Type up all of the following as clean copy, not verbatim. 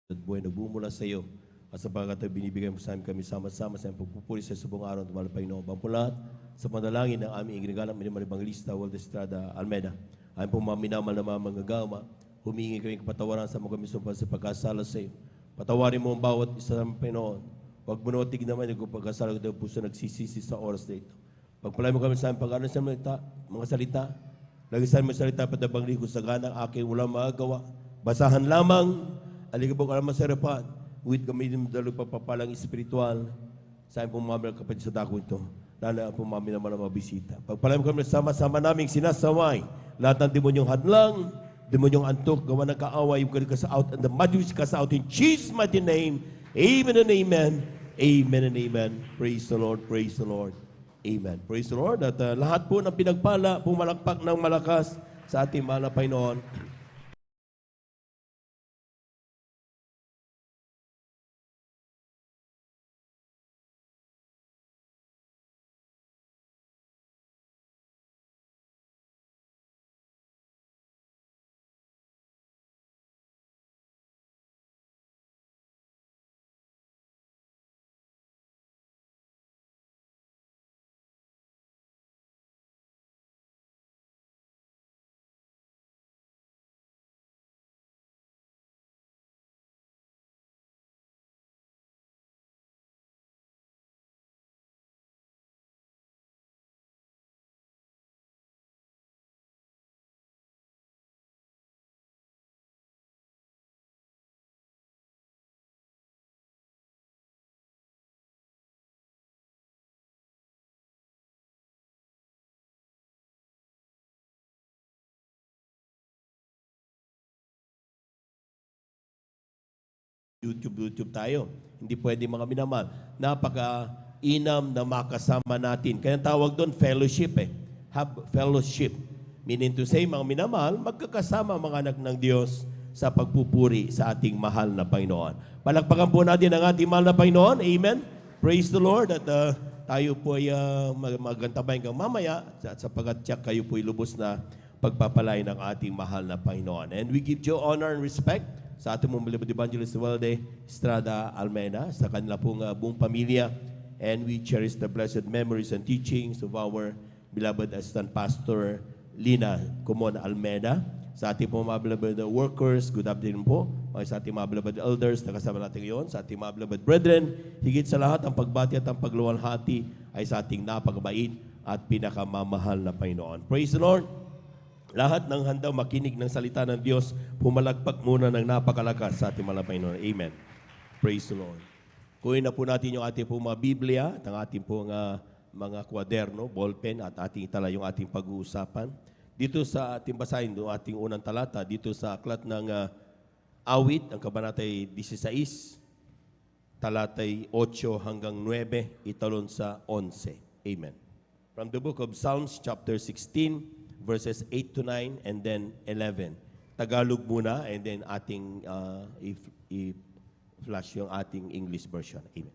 at buhay na bumula sa iyo. At sapagkat ay binibigay mo sa amin kami sama-sama sa iyong pagpupuri sa subong araw at tumalapay noong bampulat sa panalangin ng aming iginigalang minimal evangelista Walter Estrada Almeida. Ayon po mga minamal na mga manggagawa, humingi kami kapatawaran sa mga kamisong sa pagkasala sa iyo. Patawarin mo ang bawat isa ng Pinoon. Huwag mo naman tignaman yung pagkasala ko ng puso nagsisisi sa oras na ito. Pagpalay mo kami sa aming pag-aaral sa mga salita. Lagisan mo salita patabang ko sa ganang aking walang magagawa. Basahan lamang. Aligabok alam sa harapan, with kami din dalo papapalang espiritual, sa aming pumamil kapatid sa dako ito, lalo ang pumamil naman ang mga bisita. Pagpalay mo kami sama-sama naming sinasaway, lahat ng demonyong hadlang, demonyong antok, gawa ng kaaway, yung ka out, and the madus ka out in Jesus' mighty name, amen and amen, amen and amen. Praise the Lord, praise the Lord, amen. Praise the Lord, at lahat po ng pinagpala, pumalakpak ng malakas sa ating mahal na Panginoon. YouTube tayo. Hindi pwede mga minamahal. Napaka-inam na makasama natin. Kaya tawag doon fellowship eh. Have fellowship. Meaning to say, mga minamahal, magkakasama mga anak ng Diyos sa pagpupuri sa ating mahal na Panginoon. Palakpakan po natin ang ating mahal na Panginoon. Amen. Praise the Lord. At tayo po ay magantabay hanggang mamaya at sapagat tiyak kayo po ay lubos na pagpapalay ng ating mahal na Panginoon. And we give you honor and respect sa ating mong beloved evangelist Walter Estrada Almeida, sa kanila pong buong pamilya. And we cherish the blessed memories and teachings of our beloved assistant pastor Lina Comon Almeida. Sa ating pong mga beloved workers, good afternoon po. Sa ating mga beloved elders na kasama natin ngayon, sa ating mga beloved brethren, higit sa lahat ang pagbati at ang pagluwalhati ay sa ating napakabait at pinakamamahal na Panginoon. Praise the Lord! Lahat ng handang makinig ng salita ng Diyos, pumalagpak muna ng napakalakas sa ating mga Panginoon. Amen. Praise the Lord. Kunin na po natin yung ating po mga Biblia at ang ating po mga kwaderno, ballpen at ating itala yung ating pag-uusapan. Dito sa ating basahin, yung ating unang talata, dito sa aklat ng Awit, ang kabanatay 16, talatay 8 hanggang 9, italon sa 11. Amen. From the book of Psalms, chapter 16, verses 8 to 9, and then 11. Tagalog muna, and then ating i-flash yung ating English version. Amen.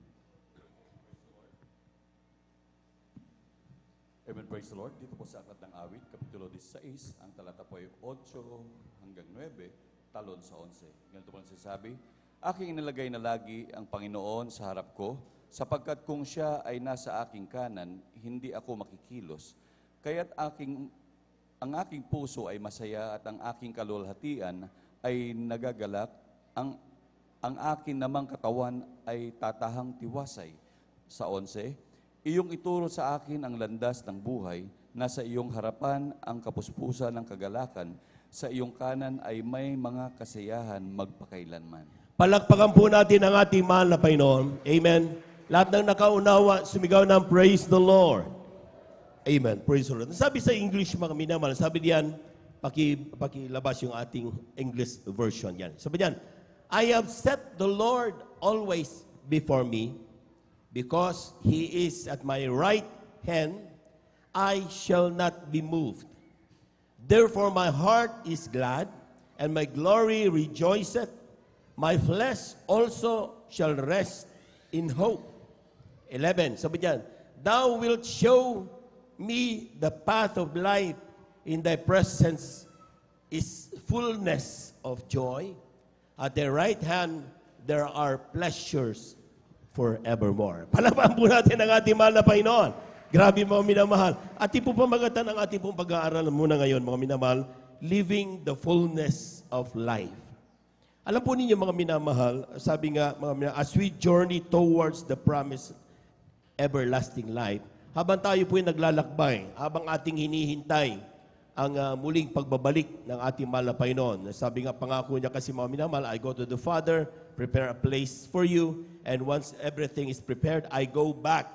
Amen, praise the Lord. Dito po sa Aklat ng Awit, Kapitulo 16, ang talata po ay 8 hanggang 9, talon sa 11. Ganito po nagsasabi, aking inilagay na lagi ang Panginoon sa harap ko, sapagkat kung siya ay nasa aking kanan, hindi ako makikilos. Kaya't ang aking puso ay masaya at ang aking kalulhatian ay nagagalak. Ang akin namang katawan ay tatahang tiwasay. Sa 11, iyong ituro sa akin ang landas ng buhay, nasa iyong harapan ang kapuspusan ng kagalakan, sa iyong kanan ay may mga kasiyahan magpakailanman. Palakpakan po natin ang ating mahal na Panginoon. Amen. Lahat ng nakaunawa, sumigaw ng praise the Lord. Amen. Praise the Lord. Sabi sa English, mga minamahal, sabi diyan, pakilabas yung ating English version yan. Sabi diyan, I have set the Lord always before me, because He is at my right hand, I shall not be moved. Therefore my heart is glad, and my glory rejoiceth. My flesh also shall rest in hope. 11, sabi diyan, Thou wilt show me the path of life, in thy presence is fullness of joy. At thy right hand there are pleasures forevermore. Palakpakan po natin ang ating mahal na Panginoon. Grabe mga minamahal. Ating po pamagatan ang ating pong pag-aaral muna ngayon, mga minamahal, living the fullness of life. Alam po ninyo mga minamahal, sabi nga, mga minamahal, as we journey towards the promised everlasting life, habang tayo po'y naglalakbay, habang ating hinihintay ang muling pagbabalik ng ating mahal na Panginoon. Sabi nga, pangako niya kasi mga minamahal, I go to the Father, prepare a place for you, and once everything is prepared, I go back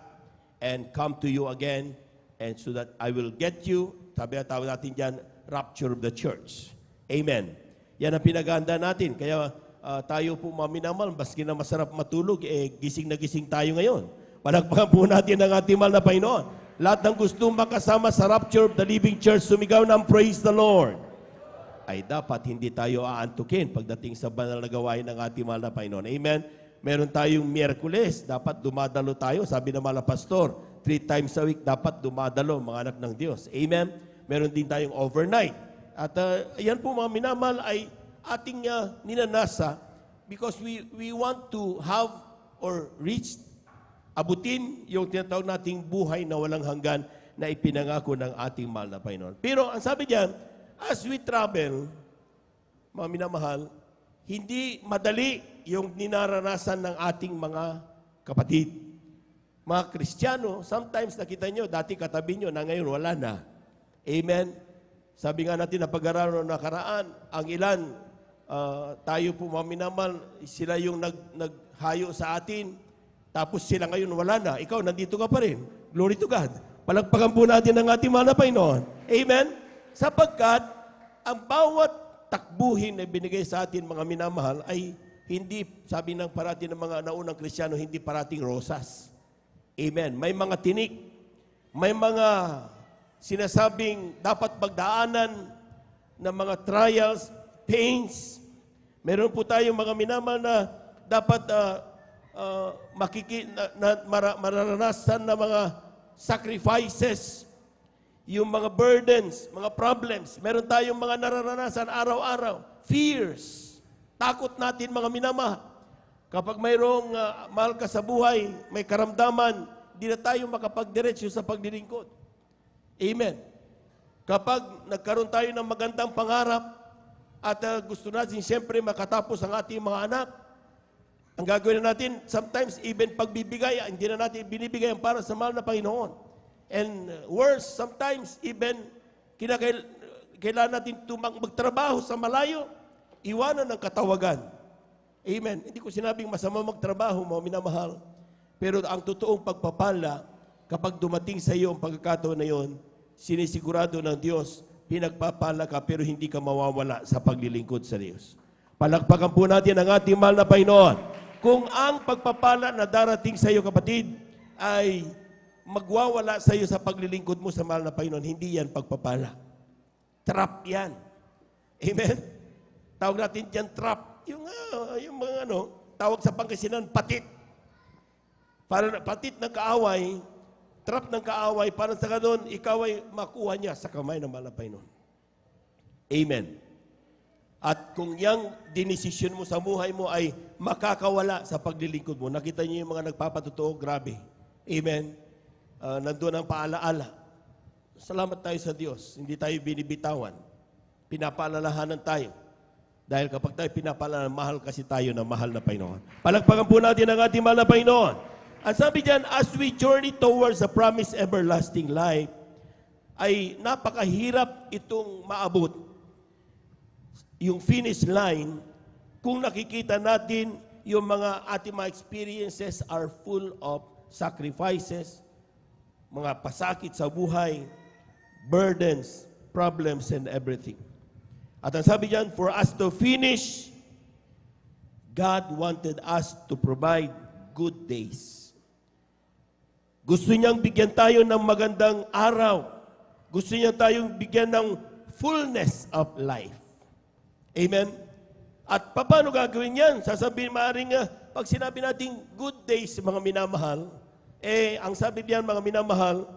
and come to you again, and so that I will get you, sabi nga tawag natin dyan, rapture of the church. Amen. Yan ang pinag-aanda natin. Kaya tayo po mga minamahal, baski na masarap matulog, gising na gising tayo ngayon. Palakpakan po natin ang ating mahal na Panginoon. Lahat ng gusto makasama sa rapture of the living church, sumigaw ng praise the Lord. Ay dapat hindi tayo aantukin pagdating sa banal na gawain ng ating mahal na Panginoon. Amen? Meron tayong Miyerkules, dapat dumadalo tayo. Sabi ng mga pastor, 3 times a week dapat dumadalo mga anak ng Diyos. Amen? Meron din tayong overnight. At yan po mga minamahal ay ating ninanasa because we want to have or reach, abutin yung tinatawag nating buhay na walang hanggan na ipinangako ng ating mahal na Panginoon. Pero ang sabi diyan, as we travel, mga minamahal, hindi madali yung ninaranasan ng ating mga kapatid. Mga Kristiyano, sometimes nakita nyo, dati katabi nyo, na ngayon wala na. Amen? Sabi nga natin na pag-aralan ng nakaraan, ang ilan, tayo po mga minamahal, sila yung naghayo sa atin, tapos sila ngayon wala na. Ikaw, nandito ka pa rin. Glory to God. Palagpakan po natin ang ating mahal na Panginoon. Amen? Sapagkat, ang bawat takbuhin na binigay sa atin, mga minamahal, ay hindi, sabi ng parating ng mga naunang Kristiyano, hindi parating rosas. Amen? May mga tinik. May mga sinasabing dapat pagdaanan ng mga trials, pains. Meron po tayong mga minamahal na dapat mararanasan na mga sacrifices, yung mga burdens, mga problems. Meron tayong mga nararanasan araw-araw. Fears. Takot natin mga minamahal. Kapag mayroong mahal ka sa buhay, may karamdaman, di na tayo makapagdiretso sa paglilingkod. Amen. Kapag nagkaroon tayo ng magandang pangarap at gusto natin siyempre makatapos ang ating mga anak, ang gagawin na natin, sometimes even pagbibigay, hindi na natin binibigay ang para sa mahal na Panginoon. And worse, sometimes even kailangan natin magtrabaho sa malayo, iwanan ng katawagan. Amen. Hindi ko sinabing masama magtrabaho, mga minamahal. Pero ang totoong pagpapala, kapag dumating sa iyo ang pagkakataon na yon, sinisigurado ng Diyos, pinagpapala ka pero hindi ka mawawala sa paglilingkod sa Diyos. Palakpakan po natin ang ating mahal na Panginoon. Kung ang pagpapala na darating sa iyo, kapatid, ay magwawala sa iyo sa paglilingkod mo sa mahal na Panginoon, hindi yan pagpapala. Trap yan. Amen? Tawag natin dyan trap. Yung mga tawag sa Pangasinan, patit. Para patit ng kaaway, trap ng kaaway, para sa ganun, ikaw ay makuha niya sa kamay ng mahal na Panginoon. Amen. At kung yung dinesisyon mo sa buhay mo ay makakawala sa paglilingkod mo, nakita niyo yung mga nagpapatotoo, grabe. Amen. Nandun ang paalaala. Salamat tayo sa Diyos. Hindi tayo binibitawan. Pinapaalalahanan tayo. Dahil kapag tayo pinapaalalahanan, mahal kasi tayo na mahal na Panginoon. Palakpakan po natin ang ating mahal na Panginoon. At sabi diyan, as we journey towards the promised everlasting life, ay napakahirap itong maabot. Yung finish line, kung nakikita natin yung mga ating mga experiences are full of sacrifices, mga pasakit sa buhay, burdens, problems, and everything. At ang sabi diyan, for us to finish, God wanted us to provide good days. Gusto niyang bigyan tayo ng magandang araw. Gusto niya tayong bigyan ng fullness of life. Amen? At paano gagawin yan? Sasabihin maaaring pag sinabi natin good days, mga minamahal, ang sabi diyan mga minamahal,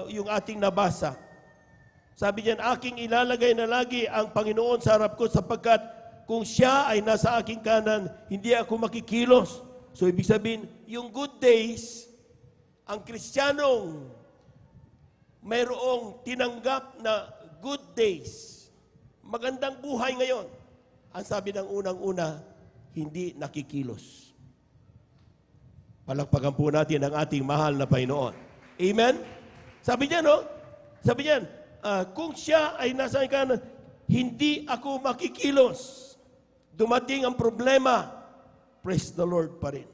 yung ating nabasa. Sabi diyan, aking ilalagay na lagi ang Panginoon sa harap ko sapagkat Kung siya ay nasa aking kanan, hindi ako makikilos. So, ibig sabihin, yung good days, ang Kristiyanong mayroong tinanggap na good days, magandang buhay ngayon. Ang sabi ng unang-una, hindi nakikilos. Palakpakan po natin ang ating mahal na Panginoon. Amen? Sabi niya, no? Sabi niya, kung siya ay nasa kanan, hindi ako makikilos. Dumating ang problema, praise the Lord pa rin.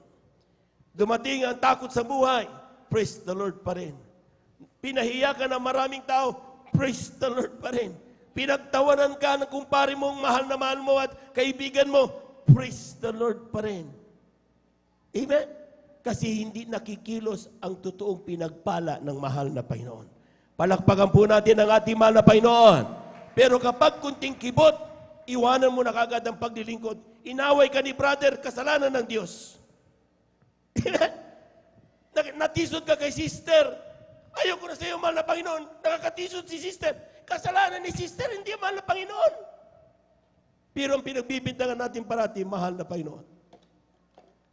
Dumating ang takot sa buhay, praise the Lord pa rin. Pinahiya ka ng maraming tao, praise the Lord pa rin. Pinagtawanan ka ng kumpare mong mahal na mahal mo at kaibigan mo, praise the Lord pa rin. Amen? Kasi hindi nakikilos ang totoong pinagpala ng mahal na Panginoon. Palakpakan po natin ang ating mahal na Panginoon. Pero kapag kunting kibot, iwanan mo na kagad ang paglilingkod. Inaway ka ni brother, kasalanan ng Diyos. Natisod ka kay sister. Ayoko na sa iyo, mahal na Panginoon. Nakakatisod si sister. Kasalanan ni sister, hindi mahal na Panginoon. Pero ang pinagbibintangan natin parati, mahal na Panginoon.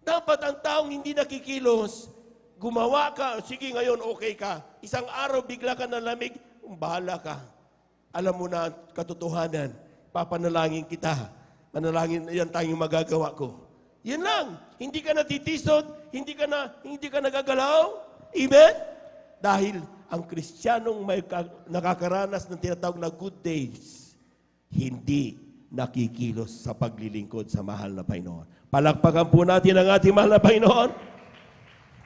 Dapat ang taong hindi nakikilos, gumawa ka, sige ngayon okay ka. Isang araw bigla ka na lamig, bahala ka. Alam mo na katotohanan, papanalangin kita. Manalangin, yan tayong magagawa ko. Yan lang. Hindi ka natitisod, hindi ka nagagalaw. Amen? Dahil ang Kristiyanong may nakakaranas ng tinatawag na good days, hindi nakikilos sa paglilingkod sa mahal na Panginoon. Palakpakan po natin ang ating mahal na Panginoon.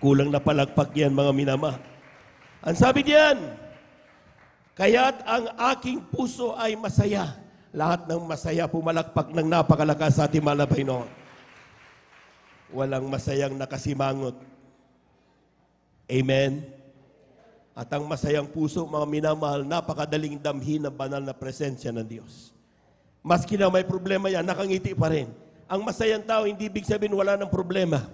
Kulang na palakpak yan, mga minamahal. Ang sabi diyan, kaya't ang aking puso ay masaya. Lahat ng masaya pumalakpak ng napakalakas sa ating mahal na Panginoon. Walang masayang nakasimangot. Amen? At ang masayang puso, mga minamahal, napakadaling damhin ng banal na presensya ng Diyos. Maski na may problema yan, nakangiti pa rin. Ang masayang tao, hindi ibig sabihin wala ng problema.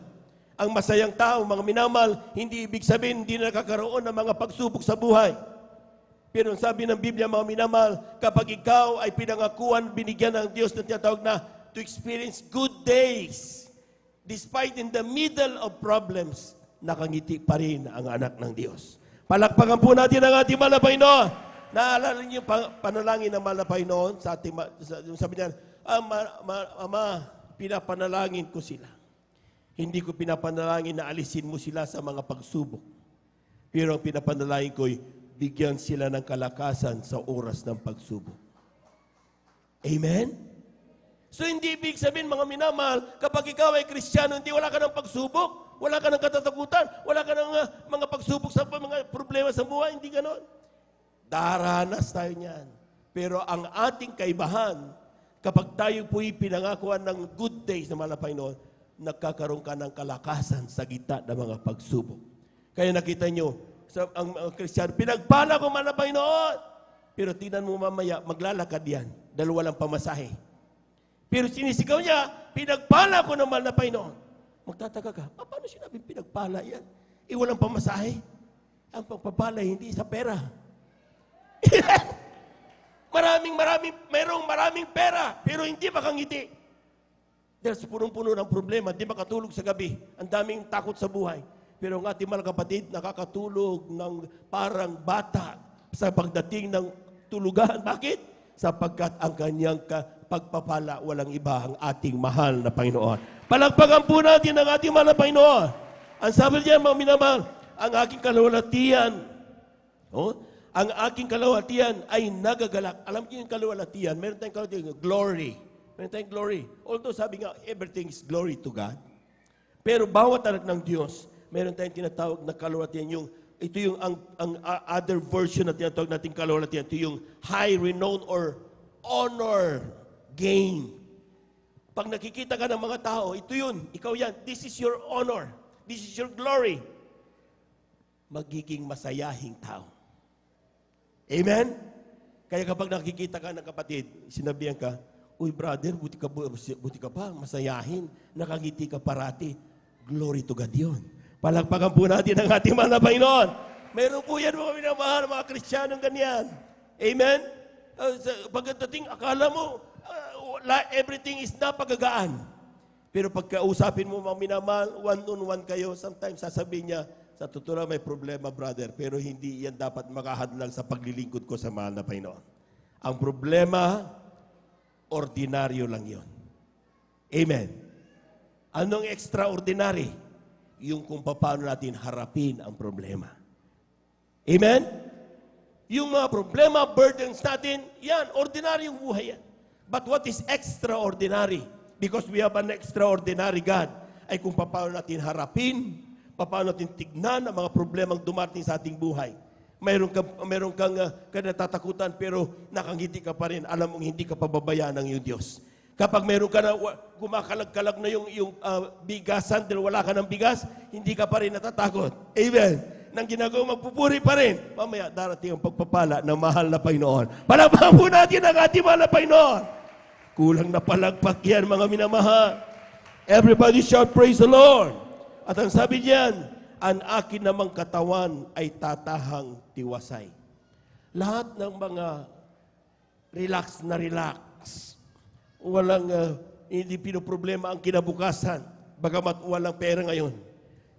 Ang masayang tao, mga minamahal, hindi ibig sabihin hindi na nakakaroon ng mga pagsubok sa buhay. Pero sabi ng Biblia, mga minamahal, kapag ikaw ay pinangakuan, binigyan ng Diyos na tinatawag na to experience good days, despite in the middle of problems, nakangiti pa rin ang anak ng Diyos. Palakpakan po natin ang ating mahal na Panginoon. Naalala niyo yung panalangin ng mahal na Panginoon sa ating, sabi niya, Ama, pinapanalangin ko sila. Hindi ko pinapanalangin na alisin mo sila sa mga pagsubok. Pero ang pinapanalangin ko ay bigyan sila ng kalakasan sa oras ng pagsubok. Amen? So hindi ibig sabihin, mga minamahal, kapag ikaw ay Kristiyano, hindi wala ka ng pagsubok, wala ka ng katatakutan, wala ka ng mga pagsubok sa mga problema sa buhay, hindi ganon. Daranas tayo niyan. Pero ang ating kaibahan, kapag tayo po'y pinangakuan ng good days na mahal na Panginoon, nagkakaroon ka ng kalakasan sa gitna ng mga pagsubok. Kaya nakita nyo, ang Kristiyano, pinagpala ko mahal na Panginoon. Pero tingnan mo mamaya, maglalakad yan dahil walang pamasahe. Pero sinisigaw niya, pinagpala ko ng mahal na Panginoon. Magtataka ka, paano sinabing pinagpala yan? Walang pamasahe. Ang pagpapala hindi sa pera. Mayroong maraming pera, pero hindi makangiti. Dahil sa punong-puno ng problema, hindi makatulog sa gabi. Ang daming takot sa buhay. Pero ang ating mga kapatid, nakakatulog ng parang bata sa pagdating ng tulugan. Bakit? Sapagkat ang kanyang pagpapala, walang iba ang ating mahal na Panginoon. Palagpagan po natin ang ating mahal na Panginoon. Ang sabi niya, mga minamahal, ang aking kalawalatian, ang aking kalawalatian ay nagagalak. Alam niyo yung kalawalatian, meron tayong kalawalatian, glory. Meron tayong glory. Although sabi nga, everything is glory to God. Pero bawat anak ng Diyos, meron tayong tinatawag na kalawalatian. Ito yung ang other version na tinatawag natin kalawalatian. Ito yung high renown or honor gain. Pag nakikita ka ng mga tao, ito yun, ikaw yan. This is your honor. This is your glory. Magiging masayahing tao. Amen? Kaya kapag nakikita ka ng kapatid, sinabihan ka, uy brother, buti ka pa, masayahin, nakangiti ka parati. Glory to God yun. Palakpakan po natin ang ating mahal na Panginoon. Meron po yan mga minamahal, mga Kristiyanong ganyan. Amen? Pagdating, akala mo, everything is napagagaan. Pero pagkausapin mo mga minamahal, one-on-one kayo, sometimes sasabihin niya, sa totoo lang may problema, brother, pero hindi yan dapat makahadlang sa paglilingkod ko sa mahal na Panginoon. Ang problema, ordinaryo lang yon. Amen. Anong extraordinary? Yung kung paano natin harapin ang problema. Amen? Yung mga problema, burdens natin, yan, ordinaryong buhay yan. But what is extraordinary? Because we have an extraordinary God, ay kung paano natin harapin, paano natin tignan ang mga problemang dumating sa ating buhay. Mayroon kang kinatatakutan pero nakangiti ka pa rin. Alam mong hindi ka pababayaan ng iyong Diyos. Kapag mayroon ka na gumakalag-kalag na yung bigasan dahil wala ka ng bigas, hindi ka pa rin natatakot. Amen. Nang ginagawa, magpupuri pa rin. Mamaya darating ang pagpapala ng mahal na Panginoon. Palakpakan po natin ang ating mahal na Panginoon. Kulang na palagpak yan, mga minamahal. Everybody shout, praise the Lord. At ang sabi niyan, ang akin namang katawan ay tatahang tiwasay. Lahat ng mga relax na relax. Walang, hindi pinoproblema ang kinabukasan. Bagamat walang pera ngayon.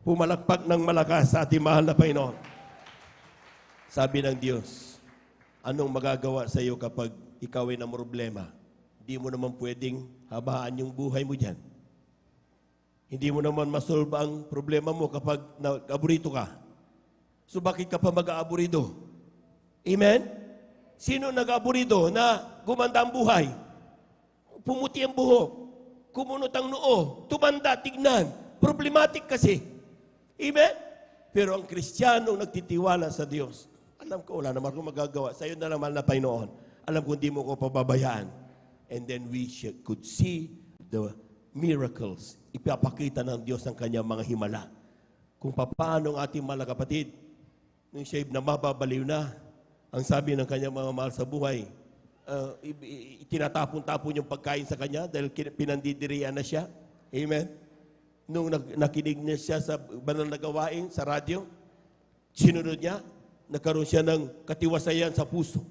Pumalakpak ng malakas sa ating mahal na Panginoon. Sabi ng Diyos, anong magagawa sa iyo kapag ikaw ay na problema? Hindi mo naman pwedeng habaan yung buhay mo dyan. Hindi mo naman masolve ang problema mo kapag nag-aburito ka. So bakit ka pa mag-aaburido? Amen? Sino nag-aaburido na gumanda ang buhay? Pumuti ang buhok, kumunot ang noo, tumanda, tignan. Problematic kasi. Amen? Pero ang Kristiyano nagtitiwala sa Diyos. Alam ko, wala naman akong magagawa. Sa iyo na naman na Panginoon. Alam ko hindi mo ko pababayaan. And then we could see the miracles. Ipapakita ng Diyos ang kanyang mga himala. Kung paano ang ating mga kapatid, nung siya na mababaliw na, ang sabi ng kanyang mga mahal sa buhay, tinatapon-tapon yung pagkain sa kanya dahil pinandidirian na siya. Amen? Nung nakinig niya siya sa banal na gawain, sa radyo, sinunod niya, nagkaroon siya ng katiwasayan sa puso.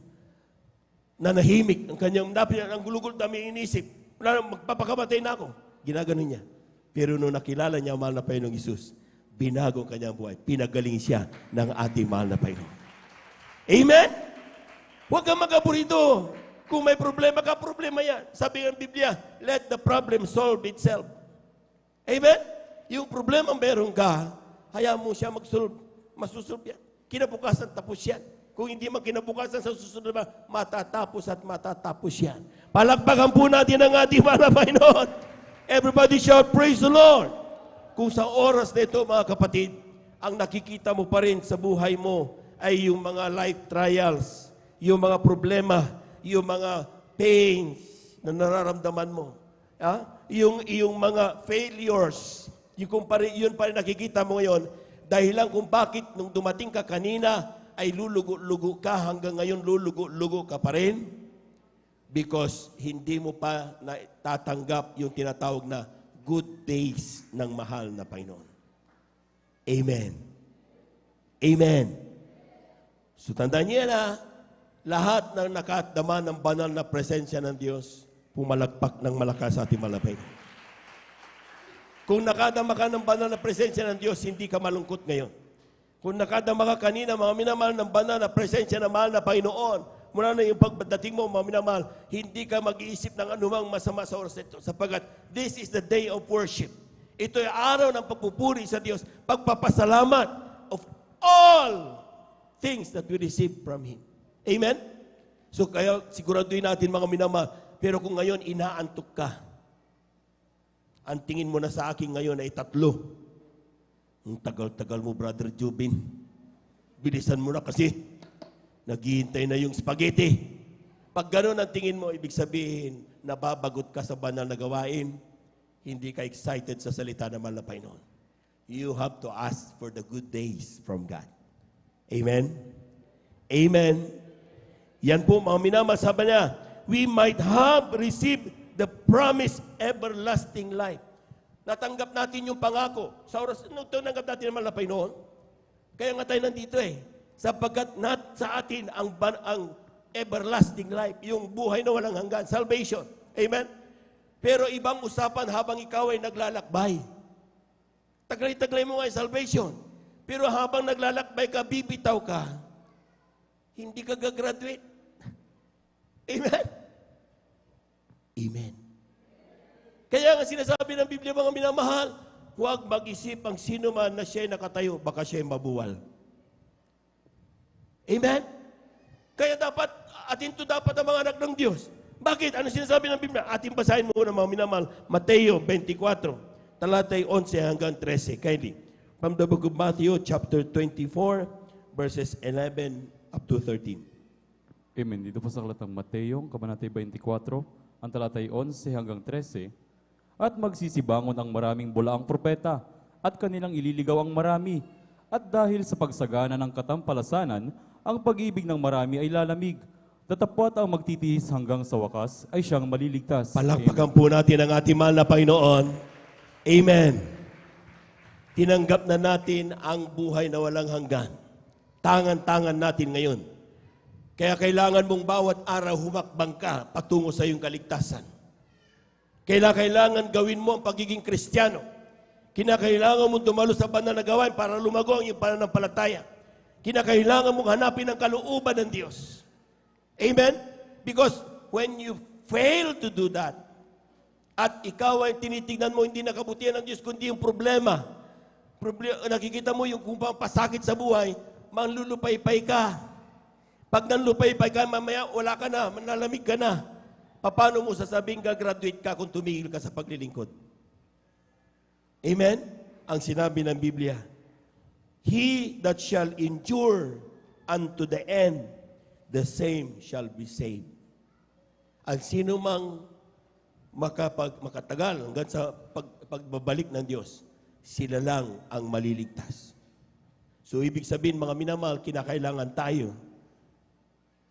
Nanahimik ang kanyang ang gulugol dami inisip. Magpapakamatay na ako. Ginagano niya. Pero nung nakilala niya ang mahal na Panginoong Isus, binago ang kanyang buhay. Pinagaling siya ng ating mahal na Panginoon. Amen? Huwag kang mag-aburito. Kung may problema ka, problema yan. Sabi ng Biblia, let the problem solve itself. Amen? Yung problema meron ka, hayaan mo siya mag-solve. Masusolve yan. Kinabukasan tapos yan. Kung hindi man kinabukasan sa susunod na, matatapos at matatapos yan. Palakpakan po natin ang ating mahal na Panginoon. Everybody shout, praise the Lord. Kung sa oras na ito, mga kapatid, ang nakikita mo pa rin sa buhay mo ay yung mga life trials, yung mga problema, yung mga pains na nararamdaman mo. Yung mga failures, yun pa rin nakikita mo ngayon, dahilan kung bakit nung dumating ka kanina, ay lulugo-lugo ka hanggang ngayon lulugo-lugo ka pa rin because hindi mo pa tatanggap yung tinatawag na good days ng mahal na Panginoon. Amen. Amen. So tandaan niya na lahat ng nakadama ng banal na presensya ng Diyos pumalagpak ng malakas sa ating malapay. Kung nakadama ka ng banal na presensya ng Diyos, hindi ka malungkot ngayon. Kung nakadama ka kanina, mga minamahal ng banal na presensya ng mahal na Panginoon, mula na yung pagdating mo, mga minamahal, hindi ka mag-iisip ng anumang masama sa oras ito. Sapagat this is the day of worship. Ito ay araw ng pagpupuri sa Diyos, pagpapasalamat of all things that we receive from Him. Amen? So kaya siguraduhin natin mga minamahal, pero kung ngayon inaantok ka, ang tingin mo na sa akin ngayon ay 3. Ang tagal-tagal mo, Brother Jubin. Bilisan mo na kasi. Naghihintay na yung spaghetti. Pag gano'n ang tingin mo, ibig sabihin, nababagot ka sa banal na gawain, hindi ka excited sa salita ng mahal na Panginoon. You have to ask for the good days from God. Amen? Amen? Yan po, mga minamahal, niya, we might have received the promised everlasting life. Natanggap natin yung pangako. Sa oras, natanggap natin naman na Panginoon. Kaya nga tayo nandito Sapagkat sa atin ang everlasting life, yung buhay na walang hanggan, salvation. Amen? Pero ibang usapan habang ikaw ay naglalakbay. Taglay-taglay mo nga yung salvation. Pero habang naglalakbay ka, bibitaw ka, hindi ka gagraduate. Amen? Amen. Kaya nga sinasabi ng Biblia, mga minamahal, huwag mag-isip ang sino man na siya'y nakatayo, baka siya'y mabuwal. Amen? Kaya dapat, atin to dapat ang mga anak ng Diyos. Bakit? Ano sinasabi ng Biblia? Ating basahin muna mga minamahal. Mateo 24, talatay 11 hanggang 13. Kindly. From the book of Matthew, chapter 24, verses 11 up to 13. Amen. Dito po sa aklat ng Mateo, kabanatay 24, ang talatay 11 hanggang 13. At magsisibangon ang maraming bulaang propeta, at kanilang ililigaw ang marami. At dahil sa pagsagana ng katampalasanan, ang pag-ibig ng marami ay lalamig. Tatapwat ang magtitiis hanggang sa wakas ay siyang maliligtas. Palakpakan po natin ang ating mahal na Panginoon. Amen. Tinanggap na natin ang buhay na walang hanggan. Tangan-tangan natin ngayon. Kaya kailangan mong bawat araw humakbang ka patungo sa iyong kaligtasan. Kailangan gawin mo ang pagiging Kristiyano. Kinakailangan mong dumalo sa banal na gawain para lumago ang iyong pananampalataya. Kinakailangan mong hanapin ang kalooban ng Diyos. Amen? Because when you fail to do that, at ikaw ay tinitignan mo hindi nakabutihan ng Diyos, kundi yung problema, nakikita mo yung kung pasakit sa buhay, manlulupay-pay ka. Pag nanlupay-pay ka, mamaya wala ka na, manalamig ka na. Paano mo sasabing gagraduate ka kung tumigil ka sa paglilingkod? Amen? Ang sinabi ng Biblia, he that shall endure unto the end, the same shall be saved. Ang sino mang makatagal hanggang sa pagbabalik ng Diyos, sila lang ang maliligtas. So ibig sabihin, mga minamahal, kinakailangan tayo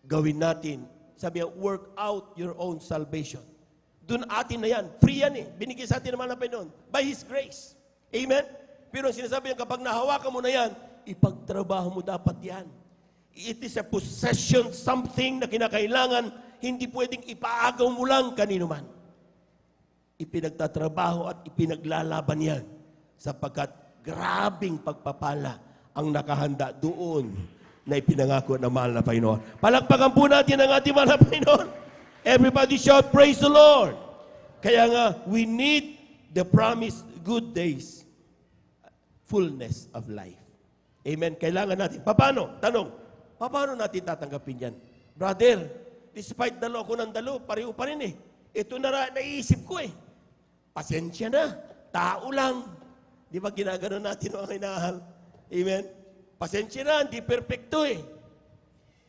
gawin natin. Sabi niya, work out your own salvation. Doon atin na yan. Free yan eh. Binigay sa atin naman ng Panginoon. By His grace. Amen? Pero ang sinasabi niya, kapag nahawakan mo na yan, ipagtrabaho mo dapat yan. It is a possession, something na kinakailangan, hindi pwedeng ipaagaw mo lang kanino man. Ipinagtatrabaho at ipinaglalaban yan sapagkat grabing pagpapala ang nakahanda doon na ipinangako ng mahal na Panginoon. Palakpakan po natin ang ating mahal na Panginoon. Everybody shout, praise the Lord. Kaya nga, we need the promised good days, fullness of life. Amen. Kailangan natin. Paano? Tanong, paano natin tatanggapin yan? Brother, despite dalo ako ng dalo, pareho pa rin eh. Ito na naiisip ko eh. Pasensya na. Tao lang. Di ba ginagano natin mga inahal? Amen. Pasensya na, hindi perfecto eh.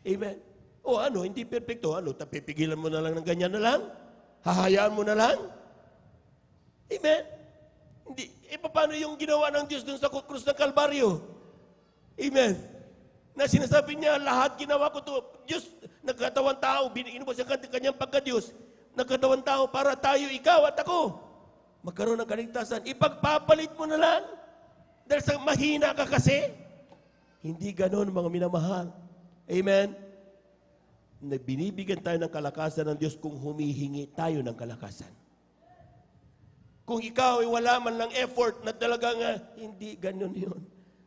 Amen. O ano, hindi perfecto. Ano, pipigilan mo na lang ng ganyan na lang? Hahayaan mo na lang? Amen. Hindi, paano yung ginawa ng Diyos dun sa krus ng Kalbaryo? Amen. Na sinasabi niya, lahat ginawa ko to. Diyos, nagkatawang tao, inubos ang kanyang pagka-Diyos, nagkatawang tao para tayo, ikaw at ako, magkaroon ng kaligtasan. Ipagpapalit mo na lang. Dahil sa mahina ka kasi. Hindi ganon, mga minamahal. Amen? Binibigyan tayo ng kalakasan ng Diyos kung humihingi tayo ng kalakasan. Kung ikaw ay wala man lang effort na talagang hindi ganon yun.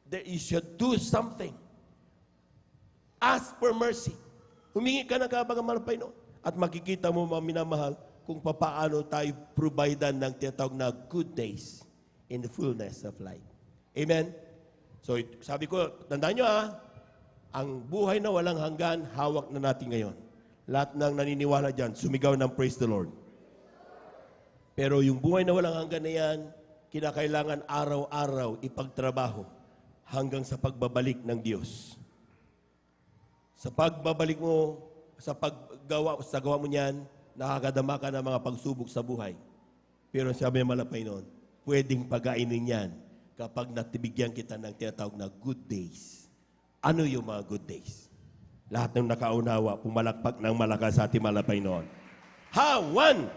That you should do something. Ask for mercy. Humingi ka ng kabagamahal ng Panginoon. At makikita mo, mga minamahal, kung paano tayo providean ng tinatawag na good days in the fullness of life. Amen? So, sabi ko, tandaan nyo ang buhay na walang hanggan, hawak na natin ngayon. Lahat ng naniniwala dyan, sumigaw ng praise the Lord. Pero yung buhay na walang hanggan na yan, kinakailangan araw-araw ipagtrabaho hanggang sa pagbabalik ng Diyos. Sa pagbabalik mo, sa gawa mo niyan, nakakadama ka ng mga pagsubok sa buhay. Pero sabi ng malapay noon, pwedeng pagainin yan kapag natibigyan kita ng tinatawag na good days. Ano yung mga good days? Lahat ng nakaunawa, pumalakpak ng malakas sa ating malapay noon. One,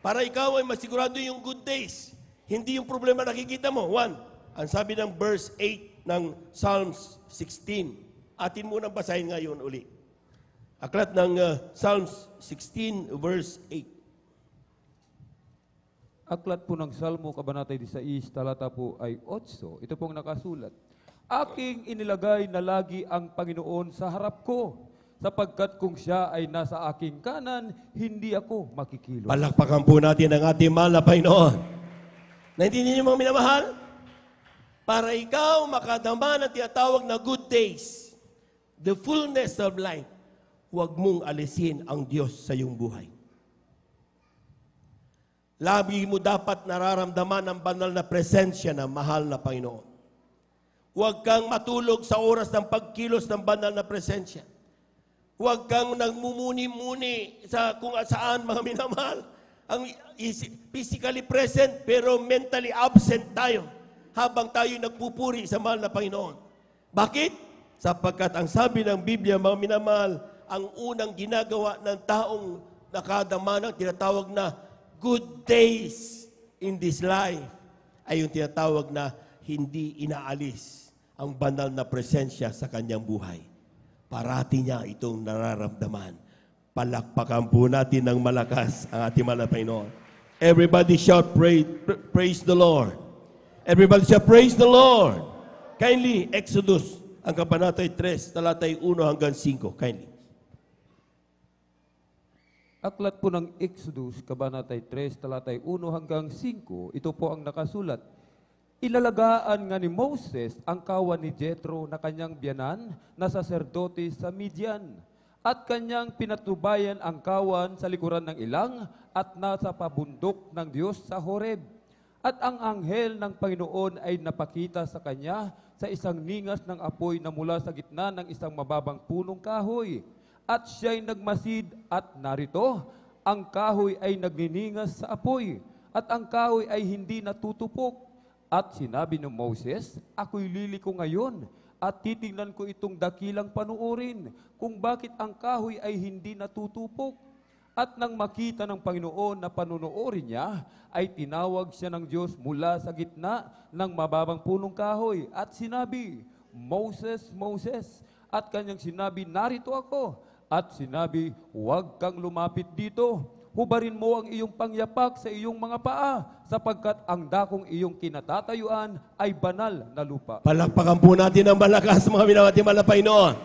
para ikaw ay masigurado yung good days. Hindi yung problema nakikita mo. One, ang sabi ng verse 8 ng Psalms 16. Atin munang basahin ngayon uli. Aklat ng Psalms 16 verse 8. Aklat po ng Salmo, Kabanata 16, talata po ay 8. Ito pong nakasulat. Aking inilagay na lagi ang Panginoon sa harap ko, sapagkat kung siya ay nasa aking kanan, hindi ako makikilos. Palakpakan po natin ang ating mahal na Panginoon. Naintindihan niyo mga minamahal? Para ikaw makadama ng tinatawag na good days, the fullness of life, huwag mong alisin ang Diyos sa iyong buhay. Lagi mo dapat nararamdaman ang banal na presensya ng mahal na Panginoon. Huwag kang matulog sa oras ng pagkilos ng banal na presensya. Huwag kang nagmumuni-muni sa kung saan mga minamahal. Ang physically present pero mentally absent tayo habang tayo nagpupuri sa mahal na Panginoon. Bakit? Sapagkat ang sabi ng Biblia, mga minamahal, ang unang ginagawa ng taong nakadama ng tinatawag na good days in this life ay yung tinatawag na hindi inaalis ang banal na presensya sa kanyang buhay. Parati niya itong nararamdaman. Palakpakan po natin ng malakas ang ating mahal na Panginoon. Everybody shout, praise the Lord. Everybody shout, praise the Lord. Kindly, Exodus, ang Kabanata 3, talatay 1 hanggang 5. Kindly. Aklat po ng Exodus, Kabanata 3, talatay 1 hanggang 5. Ito po ang nakasulat. Ilalagaan nga ni Moses ang kawan ni Jethro na kanyang biyanan na saserdote sa Midian, at kanyang pinatubayan ang kawan sa likuran ng ilang at nasa pabundok ng Diyos sa Horeb. At ang anghel ng Panginoon ay napakita sa kanya sa isang ningas ng apoy na mula sa gitna ng isang mababang punong kahoy. At siya'y nagmasid at narito, ang kahoy ay nagniningas sa apoy at ang kahoy ay hindi natutupok. At sinabi ng Moses, ako'y liliko ngayon at titingnan ko itong dakilang panuorin kung bakit ang kahoy ay hindi natutupok. At nang makita ng Panginoon na panunuorin niya, ay tinawag siya ng Diyos mula sa gitna ng mababang punong kahoy at sinabi, Moses, Moses. At kanyang sinabi, narito ako. At sinabi, huwag kang lumapit dito. Hubarin mo ang iyong pangyapak sa iyong mga paa, sapagkat ang dakong iyong kinatatayuan ay banal na lupa. Palakpakan po natin ang malakas, mga minamahal na Panginoon.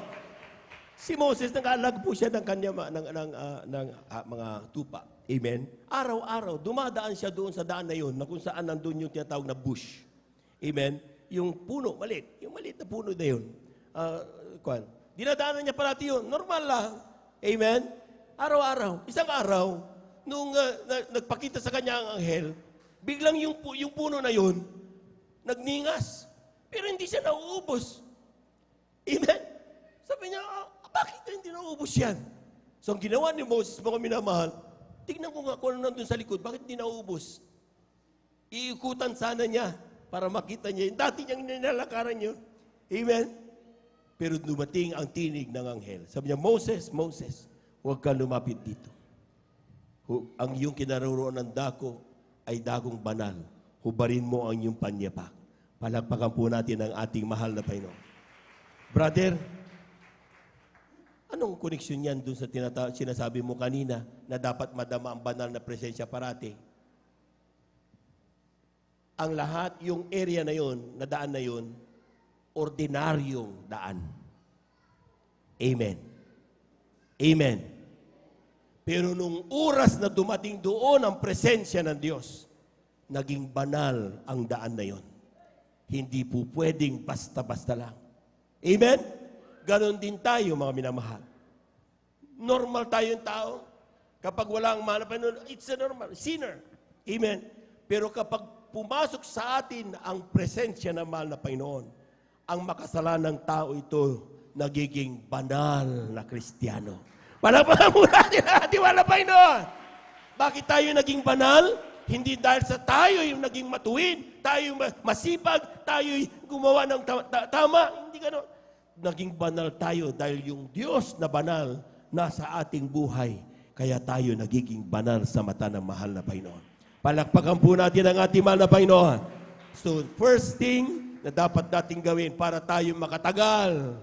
Si Moses, nag-alag po siya ng kanya mga tupa. Amen? Araw-araw, dumadaan siya doon sa daan na yun, na kung saan nandun yung tinatawag na bush. Amen? Yung puno, maliit. Yung maliit na puno na yun. Dinadaanan niya parati yun. Normal lang. Amen? Araw-araw. Isang araw, nung nagpakita sa kanya ang anghel, biglang yung puno na yun, nagningas. Pero hindi siya nauubos. Amen? Sabi niya, bakit hindi nauubos yan? So ang ginawa ni Moses, mga minamahal, tignan ko nga kung ano nandun sa likod, bakit hindi nauubos? Iikutan sana niya para makita niya yung dati niyang nilalakaran yun. Amen? Pero dumating ang tinig ng anghel. Sabi niya, Moses, Moses, huwag ka lumapit dito. Ang iyong kinaroon ng dako ay dakong banal. Hubarin mo ang iyong panyapak. Palakpakan po natin ang ating mahal na Panginoon. Brother, anong koneksyon yan dun sa sinasabi mo kanina na dapat madama ang banal na presensya parati? Ang lahat, yung area na yun, na daan na yun, ordinaryong daan. Amen. Amen. Pero nung oras na dumating doon ang presensya ng Diyos, naging banal ang daan na yon. Hindi po pwedeng basta-basta lang. Amen? Ganon din tayo, mga minamahal. Normal tayong tao. Kapag walang mahal na Panginoon, it's a normal. Sinner. Amen? Pero kapag pumasok sa atin ang presensya ng mahal na Panginoon, ang makasalanang tao ito nagiging banal na Kristiyano. Palakpakan mo natin ang ating mahal na Panginoon. Bakit tayo naging banal? Hindi dahil sa tayo yung naging matuwid, tayo masipag, tayo gumawa ng tama. Hindi gano'n. Naging banal tayo dahil yung Diyos na banal nasa ating buhay. Kaya tayo nagiging banal sa mata ng mahal na Panginoon. Palakpakan po natin ang ating mahal na Panginoon. So, first thing na dapat nating gawin para tayo makatagal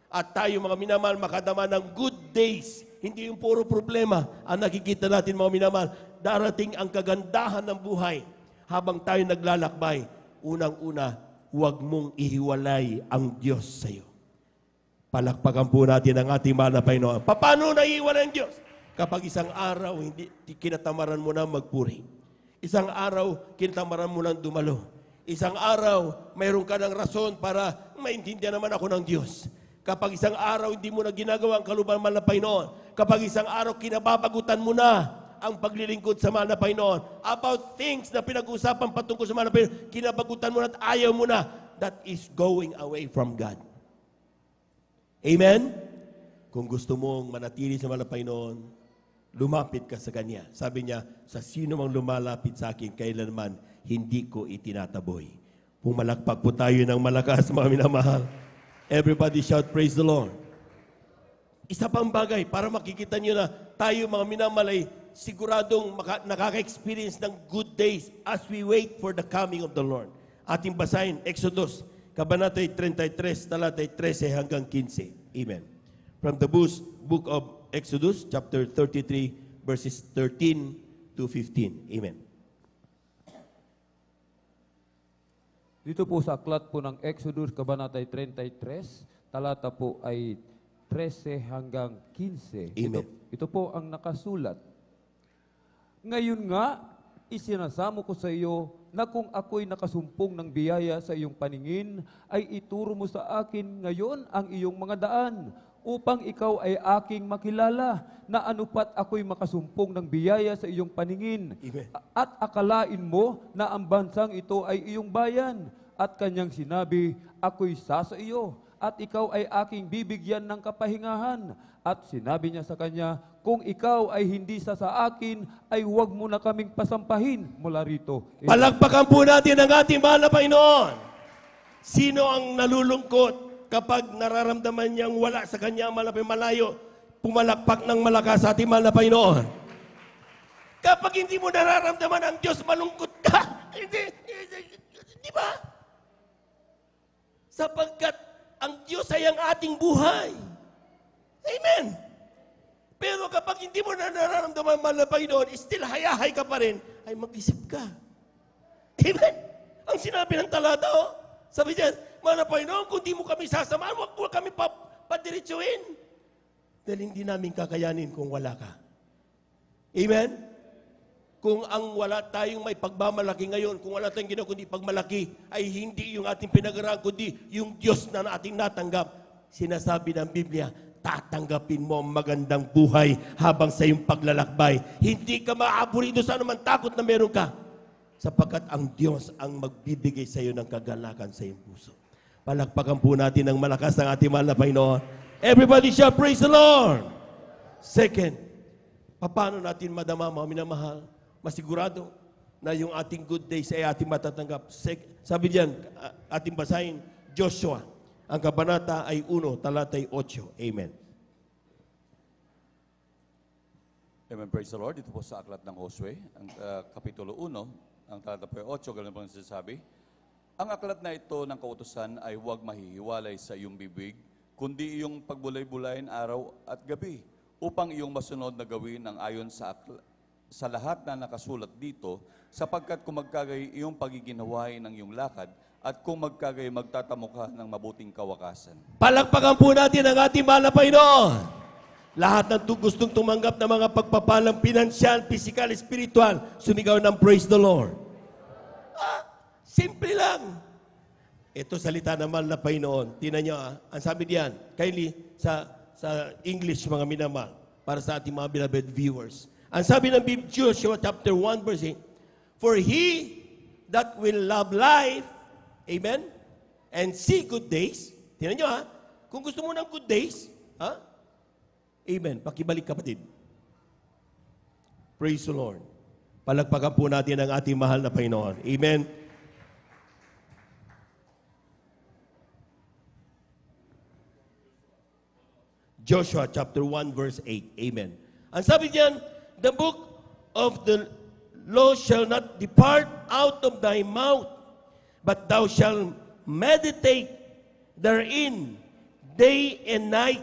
at tayo mga minamahal makadama ng good days. Hindi yung puro problema ang nakikita natin mga minamahal. darating ang kagandahan ng buhay habang tayo naglalakbay. Unang-una, huwag mong ihiwalay ang Diyos sa iyo. Palakpakan po natin ang ating mahal na Panginoon. Paano naiiwalay ang Diyos? Kapag isang araw, hindi kinatamaran mo na magpuri. Isang araw, kinatamaran mo na dumalo. Isang araw, mayroon ka ng rason para maintindihan naman ako ng Diyos. Kapag isang araw, hindi mo na ginagawa ang kalooban ng mahal na Panginoon. Kapag isang araw, kinababagutan mo na ang paglilingkod sa mahal na Panginoon. About things na pinag-uusapan patungkol sa mahal na Panginoon, kinabagutan mo na at ayaw mo na. That is going away from God. Amen? Kung gusto mong manatili sa mahal na Panginoon, lumapit ka sa Kanya. Sabi niya, sa sino mang lumalapit sa akin, kailanman hindi ko itinataboy. Pumalakpak po tayo ng malakas, mga minamahal. Everybody shout, praise the Lord. Isa pang bagay, para makikita niyo na tayo, mga minamahal, ay siguradong nakaka-experience ng good days as we wait for the coming of the Lord. Ating basahin, Exodus, Kabanata 33, talatay 13 hanggang 15. Amen. From the book of Exodus, chapter 33, verses 13 to 15. Amen. Dito po sa aklat po ng Exodus, Kabanata 33, talata po ay 13 hanggang 15. Amen. Ito po ang nakasulat. Ngayon nga, isinasamo ko sa iyo na kung ako'y nakasumpong ng biyaya sa iyong paningin, ay ituro mo sa akin ngayon ang iyong mga daan, upang ikaw ay aking makilala, na anupat ako'y makasumpong ng biyaya sa iyong paningin. Amen. At akalain mo na ang bansang ito ay iyong bayan. At kanyang sinabi, ako'y sa iyo, at ikaw ay aking bibigyan ng kapahingahan. At sinabi niya sa kanya, kung ikaw ay hindi sa akin, ay huwag mo na kaming pasampahin mula rito. Palakpakan po natin ang ating mahal na Panginoon. Sino ang nalulungkot kapag nararamdaman niyang wala sa kanya malayo, pumalakpak ng malakas sa ating mahal na Panginoon? Kapag hindi mo nararamdaman ang Diyos, malungkot ka. Di ba? Sapagkat ang Diyos ay ang ating buhay. Amen. Pero kapag hindi mo na nararamdaman ang mahal na Panginoon, still hayahay ka pa rin, ay mag-isip ka. Amen. Ang sinabi ng talata, sabi niya, mahal na Panginoon, kung di mo kami sasamahan, huwag mo kami padiretsuhin. Dahil hindi namin kakayanin kung wala ka. Amen? Kung ang wala tayong may pagmamalaki ngayon, kung wala tayong ginawa kundi pagmalaki, ay hindi yung ating pinag-aralan, kundi yung Diyos na ating natanggap. Sinasabi ng Biblia, tatanggapin mo ang magandang buhay habang sa iyong paglalakbay. Hindi ka maaaburido sa anuman takot na meron ka. Sapagkat ang Diyos ang magbibigay sa iyo ng kagalakan sa iyong puso. Palakpakan po natin ng malakas ang ating mahal na Panginoon. Everybody shall praise the Lord. Second, paano natin madama, mga minamahal, masigurado na yung ating good days ay ating matatanggap? Sabi diyan, ating basahin, Joshua. Ang kabanata ay 1, talatay 8. Amen. Amen, praise the Lord. Ito po sa aklat ng Josue, ang kapitulo 1, ang talata po 8, ganun po ang sinasabi. Ang aklat na ito ng kautusan ay huwag mahihiwalay sa iyong bibig, kundi iyong pagbulay-bulayin araw at gabi, upang iyong masunod na gawin ang ayon sa lahat na nakasulat dito, sapagkat kung magkagay iyong pagiginawain ng iyong lakad, at kung magkagay magtatamo ka ng mabuting kawakasan. Palakpakan po natin ang ating mahal na Panginoon. Lahat ng gustong tumanggap ng mga pagpapalang pinansyal, pisikal, spiritual, sumigaw ng praise the Lord. Simple lang. Ito salita ng mahal na Panginoon. Tingnan niyo, ang sabi diyan, Kylie, sa English, mga minamahal, para sa ating mga beloved viewers. Ang sabi ng Joshua chapter 1 verse 8, for he that will love life, amen, and see good days. Tingnan nyo kung gusto mo ng good days, amen, pakibalik kapatid. Praise the Lord. Palagpakan po natin ang ating mahal na Panginoon. Amen. Joshua chapter 1 verse 8. Amen. Ang sabi diyan, the book of the law shall not depart out of thy mouth, but thou shalt meditate therein day and night,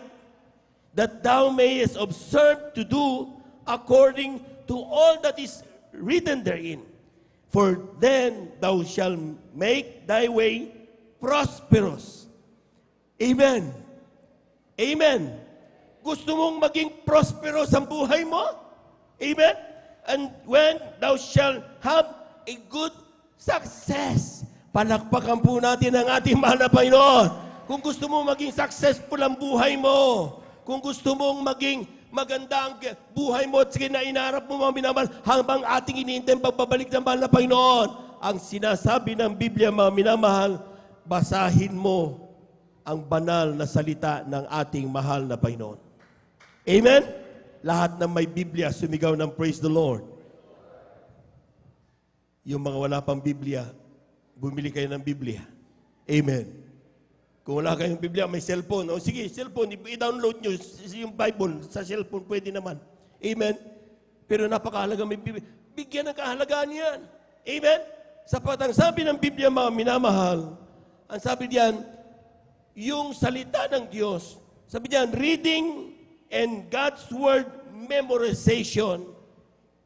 that thou mayest observe to do according to all that is written therein. For then thou shalt make thy way prosperous. Amen. Amen. Gusto mong maging prosperous ang buhay mo? Amen. And when thou shalt have a good success. Palakpakan po natin ang ating mahal na Panginoon. Kung gusto mong maging successful ang buhay mo, kung gusto mong maging maganda ang buhay mo at sige na inaarap mo mga minamahal habang ating iniintay ang pagbabalik ng mahal na Panginoon, ang sinasabi ng Biblia mga minamahal, basahin mo ang banal na salita ng ating mahal na Panginoon. Amen? Lahat ng may Biblia, sumigaw ng praise the Lord. Yung mga wala pang Biblia, bumili kayo ng Biblia. Amen. Kung wala kayong Biblia, may cellphone. O sige, cellphone, i-download nyo yung Bible sa cellphone, pwede naman. Amen? Pero napakahalaga may Biblia. Bigyan ng kahalagaan yan. Amen? Sapat ang sabi ng Biblia, mga minamahal, ang sabi diyan, yung salita ng Diyos, sabi diyan, reading and God's Word memorization.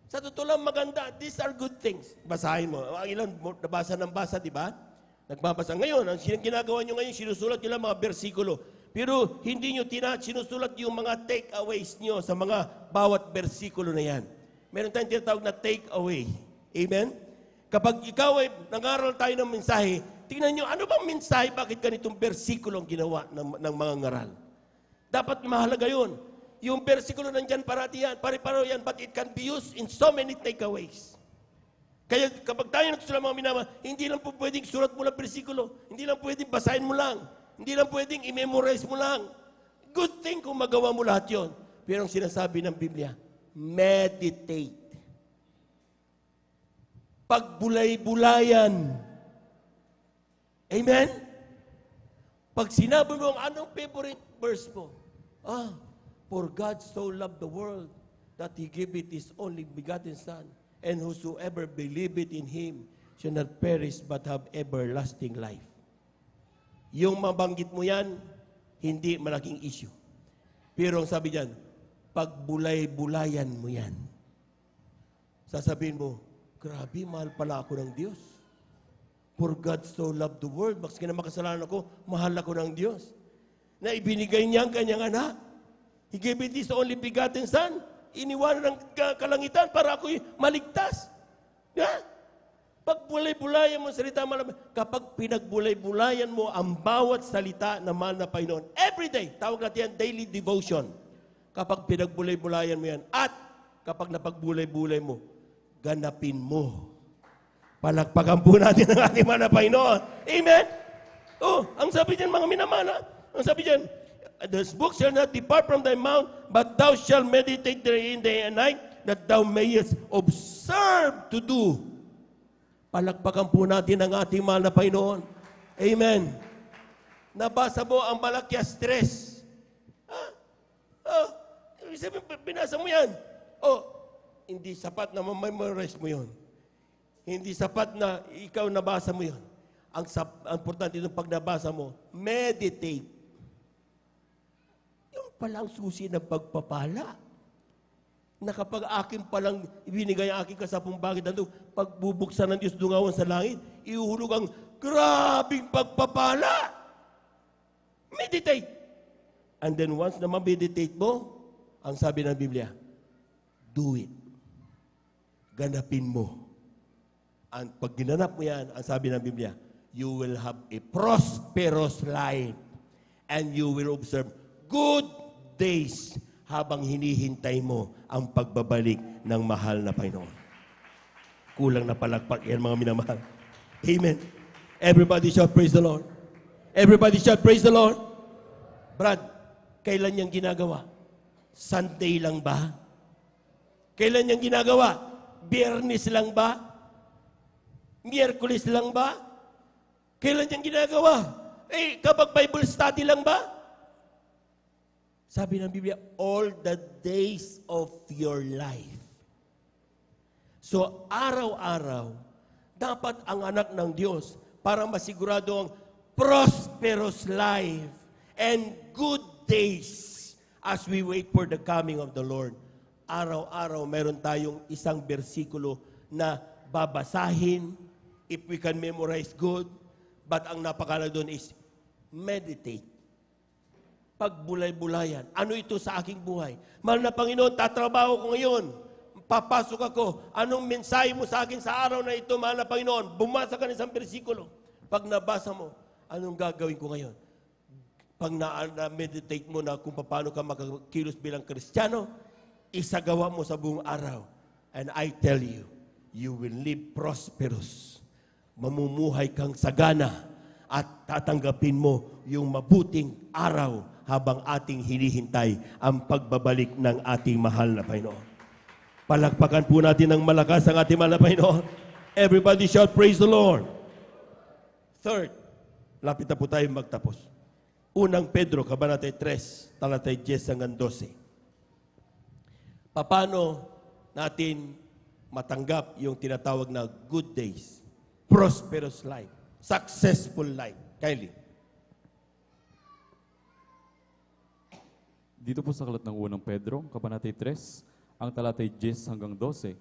Sa totoo lang maganda, these are good things. Basahin mo. Ang ilan nabasa ng basa, di ba? Nagbabasa. Ngayon, ang ginagawa nyo ngayon, sinusulat nyo lang mga bersikulo. Pero hindi nyo sinusulat yung mga takeaways nyo sa mga bawat bersikulo na yan. Meron tayong tinatawag na takeaway. Amen? Kapag ikaw ay nangaral tayo ng mensahe, tingnan nyo, ano bang mensahe? Bakit ganitong bersikulo ang ginawa ng mga ngaral? Dapat mahalaga yun. Yung bersikulo nandyan parati yan, pare-paro yan, but it can be used in so many takeaways. Kaya kapag tayo nagsulat mga minama, hindi lang po pwedeng sulat mo lang bersikulo, hindi lang pwedeng basahin mo lang, hindi lang pwedeng i-memorize mo lang. Good thing kung magawa mo lahat yon. Pero ang sinasabi ng Biblia, meditate. Pagbulay-bulayan. Amen? Pag sinabi mo ang anong favorite verse mo, for God so loved the world that He gave it His only begotten Son, and whosoever believeth in Him shall not perish but have everlasting life. Yung mabanggit mo yan, hindi malaking issue. Pero ang sabi diyan, pagbulay-bulayan mo yan. Sasabihin mo, grabe, mahal pala ako ng Diyos. For God so loved the world, maski na makasalanan ako, mahal ako ng Diyos. Na ibinigay niya ang kanyang anak. He gave it His only begotten Son. Iniwanan ng kalangitan para ako'y maligtas. Yeah? Pagbulay-bulayan mo ang salita, kapag pinagbulay-bulayan mo ang bawat salita na mahal na Panginoon, everyday, tawag natin yan, daily devotion. Kapag pinagbulay-bulayan mo yan, at kapag napagbulay-bulay mo, ganapin mo. Palakpakan po natin ang ating mahal na Panginoon. Amen? Ang sabi diyan mga minamana, ang sabi diyan, this book shall not depart from thy mouth, but thou shalt meditate therein day and night, that thou mayest observe to do. Palakpakan po natin ang ating mahal na Panginoon. Amen. Nabasa mo ang Malakias 3. Binasa mo yan. Hindi sapat na memorize mo yun. Hindi sapat na ikaw nabasa mo yun. Ang importante nung pag nabasa mo, meditate. Yung palang susi ng pagpapala. Na kapag akin palang ibinigay ang aking kasapong bagay na pagbubuksan ng Diyos dungawan sa langit, iuhulog ang grabing pagpapala. Meditate. And then once na ma-meditate mo, ang sabi ng Biblia, do it. Ganapin mo. And pag ginanap mo yan, ang sabi ng Biblia, you will have a prosperous life and you will observe good days habang hinihintay mo ang pagbabalik ng mahal na Panginoon. Kulang na palakpak yan, mga minamahal. Amen. Everybody shout praise the Lord. Everybody shout praise the Lord. Brad, kailan niyang ginagawa? Sunday lang ba? Kailan niyang ginagawa? Biyernes lang ba? Miyerkules lang ba? Kailan niyang ginagawa? Kapag Bible study lang ba? Sabi ng Biblia, all the days of your life. So, araw-araw, dapat ang anak ng Diyos para masigurado ang prosperous life and good days as we wait for the coming of the Lord. Araw-araw, meron tayong isang bersikulo na babasahin, if we can memorize good, but ang napakala doon is meditate. Pagbulay-bulayan. Ano ito sa aking buhay? Mahal na Panginoon, tatrabaho ko ngayon. Papasok ako. Anong mensahe mo sa akin sa araw na ito, mahal na Panginoon? Bumasa ka ng isang bersikulo. Pag nabasa mo, anong gagawin ko ngayon? Pag na-meditate mo na kung paano ka makakilos bilang Kristiyano, isagawa mo sa buong araw. And I tell you, you will live prosperous. Mamumuhay kang sagana at tatanggapin mo yung mabuting araw habang ating hinihintay ang pagbabalik ng ating mahal na Panginoon. Palakpakan po natin ng malakas ang ating mahal na Panginoon. Everybody shout, praise the Lord. Third, lapit na po tayo magtapos. Unang Pedro, Kabanata 3, talatay 10 hanggang 12. Paano natin matanggap yung tinatawag na good days, prosperous life, successful life? Kylie. Dito po sa aklat ng unang Pedro, Kabanata 3, ang talatay 10 hanggang 12.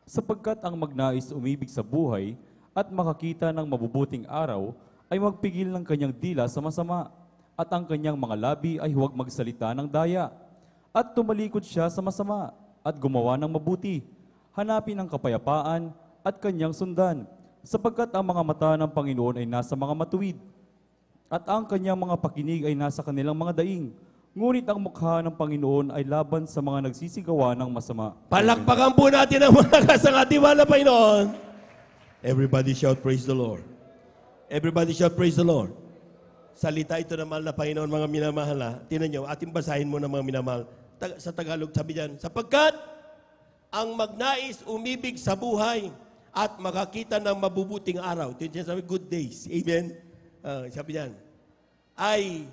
Sapagkat ang magnais umibig sa buhay at makakita ng mabubuting araw ay magpigil ng kanyang dila sa masama, at ang kanyang mga labi ay huwag magsalita ng daya, at tumalikod siya sa masama, at gumawa ng mabuti, hanapin ang kapayapaan, at kanyang sundan, sapagkat ang mga mata ng Panginoon ay nasa mga matuwid, at ang kanyang mga pakinig ay nasa kanilang mga daing, ngunit ang mukha ng Panginoon ay laban sa mga nagsisigawa ng masama. Palakpakan po natin ang malakas ang ating mahal na Panginoon. Everybody shout, praise the Lord. Everybody shout, praise the Lord. Salita ito ng mahal na Panginoon, mga minamahal. Tingnan nyo, ating basahin mo ng mga minamahal. Sa Tagalog, sabi dyan, sapagkat ang magnais umibig sa buhay at makakita ng mabubuting araw. Ito yung sabi, good days. Amen? Sabi dyan, ay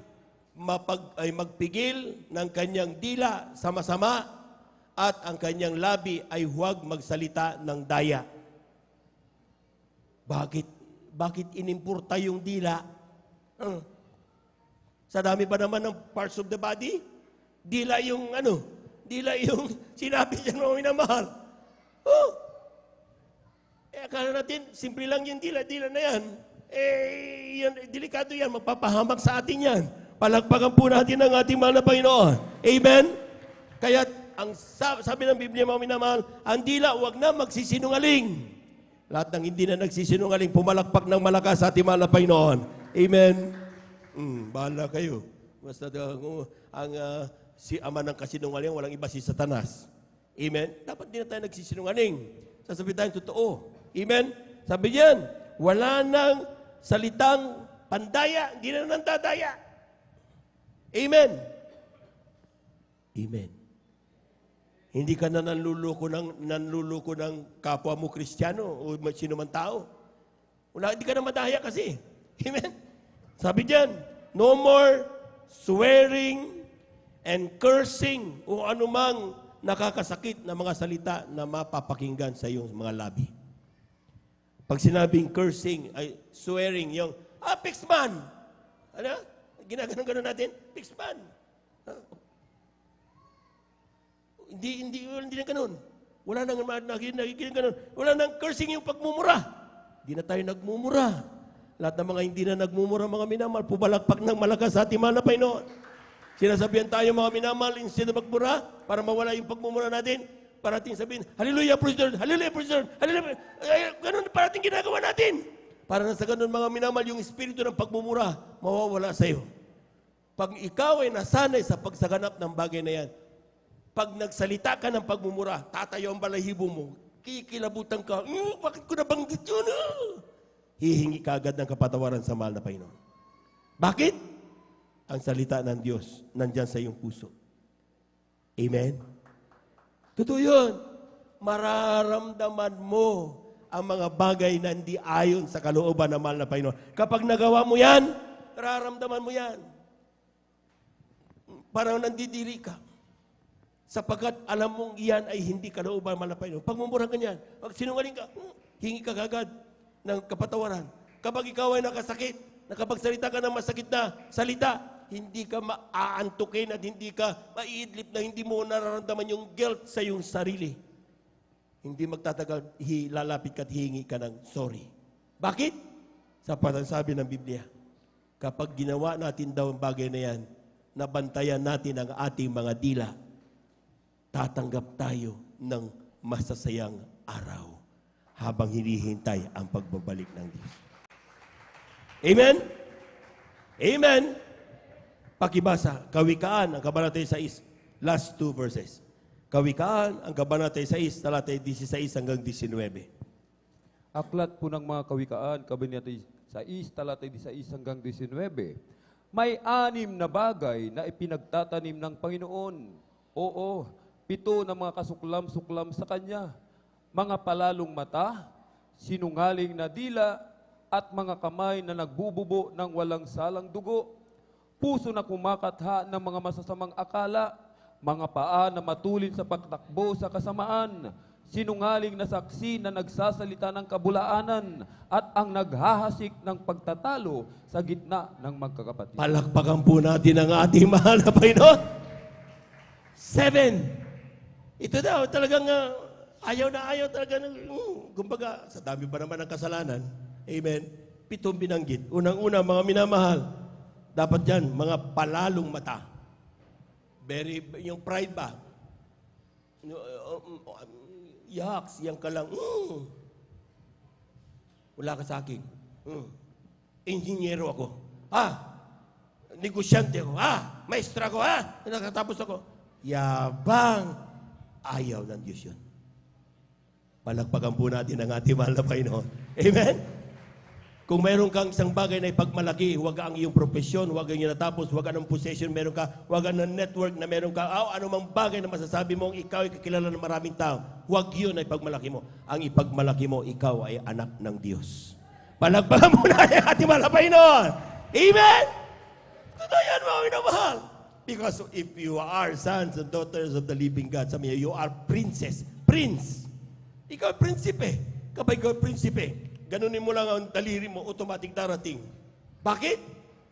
magpigil ng kanyang dila sa masama at ang kanyang labi ay huwag magsalita ng daya. Bakit inimporta yung dila? Sa dami ba naman ng parts of the body? Dila yung sinabi niya ng minamahal. Akala natin, simple lang yung dila na yan. Delikado yan, magpapahamak sa atin yan. Palagpagan po natin ang ating mahal na Panginoon. Amen? Kaya, ang sabi ng Biblia, mga minamahal, ang dila, huwag na magsisinungaling. Lahat ng hindi na nagsisinungaling, pumalakpak ng malakas sa ating mahal na Panginoon. Amen? Bahala kayo. Basta si ama ng kasinungaling, walang iba si Satanas. Amen? Dapat din na tayo nagsisinungaling. Sasabihin tayong totoo. Amen? Sabi niyan, wala nang salitang pandaya, hindi na nang dadaya. Amen? Amen. Hindi ka na nanluluko ng kapwa mo Kristiyano o sino man tao. Hindi ka na madaya kasi. Amen? Sabi diyan, no more swearing and cursing o anumang nakakasakit na mga salita na mapapakinggan sa iyong mga labi. Pag sinabing cursing, ay swearing, yung, Pixman! Ano? Ginaganon natin, Pixman! Hindi na ganun. Wala nang nakikinig ganun. Wala nang cursing yung pagmumura. Hindi na tayo nagmumura. Lahat ng mga hindi na nagmumura, mga minamahal, pubalakpak ng malakas sa ating mahal na Panginoon. Sinasabihan tayo, mga minamahal, instead of magmura, para mawala yung pagmumura natin, parating sabihin, Hallelujah, praise the Lord, Hallelujah, praise the Lord, Hallelujah. Ganun parating ginagawa natin. Para na sa ganun, mga minamahal, yung espiritu ng pagmumura, mawawala sa iyo. Pag ikaw ay nasanay sa pagsaganap ng bagay na yan, pag nagsalita ka ng pagmumura, tatayo ang balahibo mo, kikilabutan ka, bakit ko nabanggit yun? Hihingi ka agad ng kapatawaran sa mahal na Panginoon. Bakit? Ang salita ng Diyos nandyan sa iyong puso. Amen? Totoo yun. Mararamdaman mo ang mga bagay na hindi ayon sa kalooban ng mahal na Panginoon. Kapag nagawa mo yan, mararamdaman mo yan. Parang nandidiri ka. Sapagkat alam mong iyan ay hindi kalooban ng mahal na Panginoon. Pagmumura ka niyan, pag sinungaling ka, hingi ka agad ng kapatawaran. Kapag ikaw ay nakasakit, nakapagsalita ka ng masakit na salita, hindi ka maaantukin at hindi ka maiidlip na hindi mo nararamdaman yung guilt sa iyong sarili. Hindi magtatagal, lalapit ka at hihingi ka ng sorry. Bakit? Sapat ang sabi ng Biblia. Kapag ginawa natin daw ang bagay na yan, nabantayan natin ang ating mga dila, tatanggap tayo ng masasayang araw habang hinihintay ang pagbabalik ng Diyos. Amen? Amen? Pakibasa, Kawikaan, ang kabanatay 6, last 2 verses. Kawikaan, ang kabanatay 6, talatay 16 hanggang 19. Aklat po ng mga kawikaan, kabanatay 6, talatay 16 hanggang 19. May 6 na bagay na ipinagtatanim ng Panginoon. Oo, 7 na mga kasuklam-suklam sa Kanya. Mga palalong mata, sinungaling na dila, at mga kamay na nagbububo ng walang salang dugo. Puso na kumakatha ng mga masasamang akala, mga paa na matulin sa pagtakbo sa kasamaan, sinungaling na saksi na nagsasalita ng kabulaanan, at ang naghahasik ng pagtatalo sa gitna ng magkakapatid. Palakpakan po natin ang ating mahal na Panginoon. 7. Ito daw, talagang ayaw na ayaw talaga. Kumbaga, sa dami pa naman ng kasalanan. Amen. 7 binanggit. Unang-una, mga minamahal, dapat yan, mga palalong mata. Yung pride ba? Yaks, yan ka lang. Wala ka sa akin. Inhinyero ako. Negosyante ako. Maestra ako. Nakatapos ako. Yabang. Ayaw ng Diyos yun. Palakpakan po natin ang ating mahal na Panginoon. Amen? Kung mayroon kang isang bagay na ipagmalaki, huwag ang iyong profesyon, huwag ang iyong natapos, huwag anong possession meron ka, huwag anong network na meron ka, anumang bagay na masasabi mong ikaw ay kakilala ng maraming tao, huwag yun na ipagmalaki mo. Ang ipagmalaki mo, ikaw ay anak ng Diyos. Palakpakan mo na ang ating mahal na Panginoon. Amen? Totoo yan, mga minamahal. Because if you are sons and daughters of the living God, sabi niya, you are princess, prince. Ikaw ay prinsipe. Kapag ikaw ay prinsipe, ganunin mo lang ang daliri mo, automatic darating. Bakit?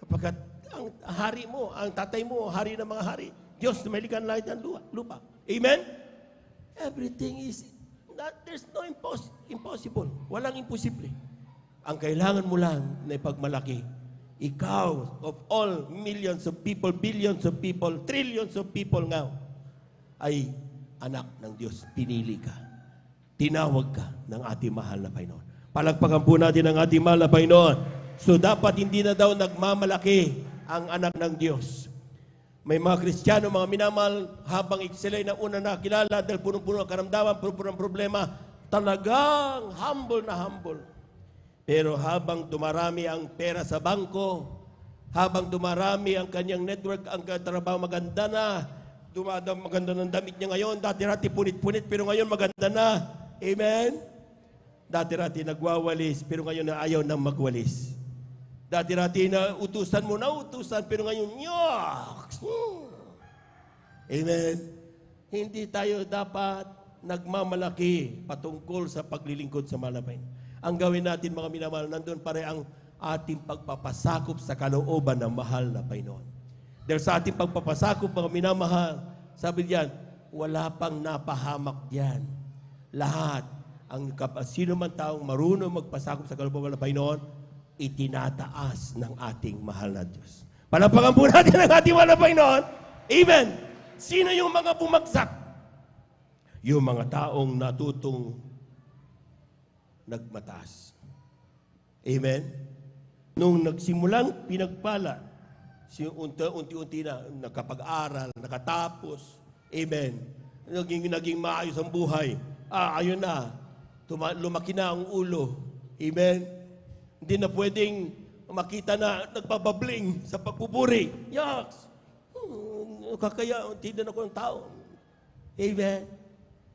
Kapag ang hari mo, ang tatay mo, hari ng mga hari. Diyos na may likan langit ng lupa. Amen? Everything is, there's no impossible. Walang imposible. Ang kailangan mo lang na ipagmalaki, ikaw, of all millions of people, billions of people, trillions of people now, ay anak ng Diyos. Pinili ka. Tinawag ka ng ating mahal na Panginoon. Palagpakan po natin ang ating mahal na Panginoon. So dapat hindi na daw nagmamalaki ang anak ng Diyos. May mga Kristiyano, mga minamahal, habang sila na una nakilala dahil punong-puno ang karamdaman, punong-puno ang problema, talagang humble na humble. Pero habang dumarami ang pera sa bangko, habang dumarami ang kanyang network, ang trabaho maganda na, maganda ng damit niya ngayon, dati-rati punit-punit, pero ngayon maganda na. Amen? Dati-rati nagwawalis, pero ngayon na ayaw nang magwalis. Dati-rati na utusan mo na utusan, pero ngayon, yaks! Amen? Hindi tayo dapat nagmamalaki patungkol sa paglilingkod sa malapay. Ang gawin natin, mga minamahal, nandun pare ang ating pagpapasakop sa kalooban ng mahal na Panginoon. Dahil sa ating pagpapasakop, mga minamahal, sabi diyan, wala pang napahamak diyan. Lahat, sino man taong marunong magpasakop sa kalooban ng Panginoon, itinataas ng ating mahal na Diyos. Palapakan po natin ang ating mahal na Panginoon. Amen. Sino yung mga bumagsak? Yung mga taong natutong nagmataas. Amen? Nung nagsimulang pinagpala, unti-unti na nakapag-aral, nakatapos. Amen? Naging maayos ang buhay. Ayun na. Lumaki na ang ulo. Amen? Hindi na pwedeng makita na nagpababling sa pagpupuri. Yaks! Kakaya, tindan ako ng tao. Amen?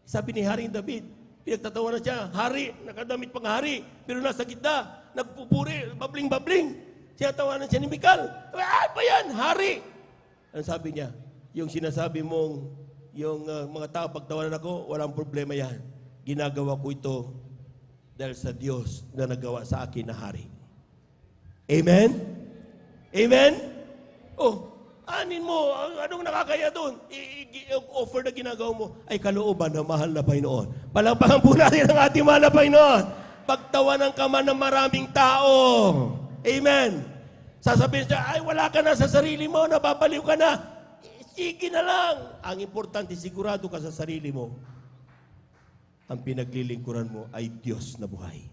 Sabi ni Haring David, pinagtatawa na siya, hari, nakadamit pang hari, pero nasa gitna, nagpupuri, babling-babling. Siya tawanan siya ni Mikal. Pa yan, hari! Ano sabi niya? Yung sinasabi mong, yung mga tao, pagtawanan ako, walang problema yan. Ginagawa ko ito dahil sa Diyos na nagawa sa akin na hari. Amen? Amen? Oh, Anin mo, anong nakakaya doon? Yung offer na ginagawa mo ay kalooban ng mahal na Panginoon. Palakpakan po natin ang ating mahal na Panginoon. Pagtawanan ka man ng maraming tao. Amen. Sasabihin siya, ay wala ka na sa sarili mo, nababaliw ka na. Sige na lang. Ang importante, sigurado ka sa sarili mo. Ang pinaglilingkuran mo ay Diyos na buhay.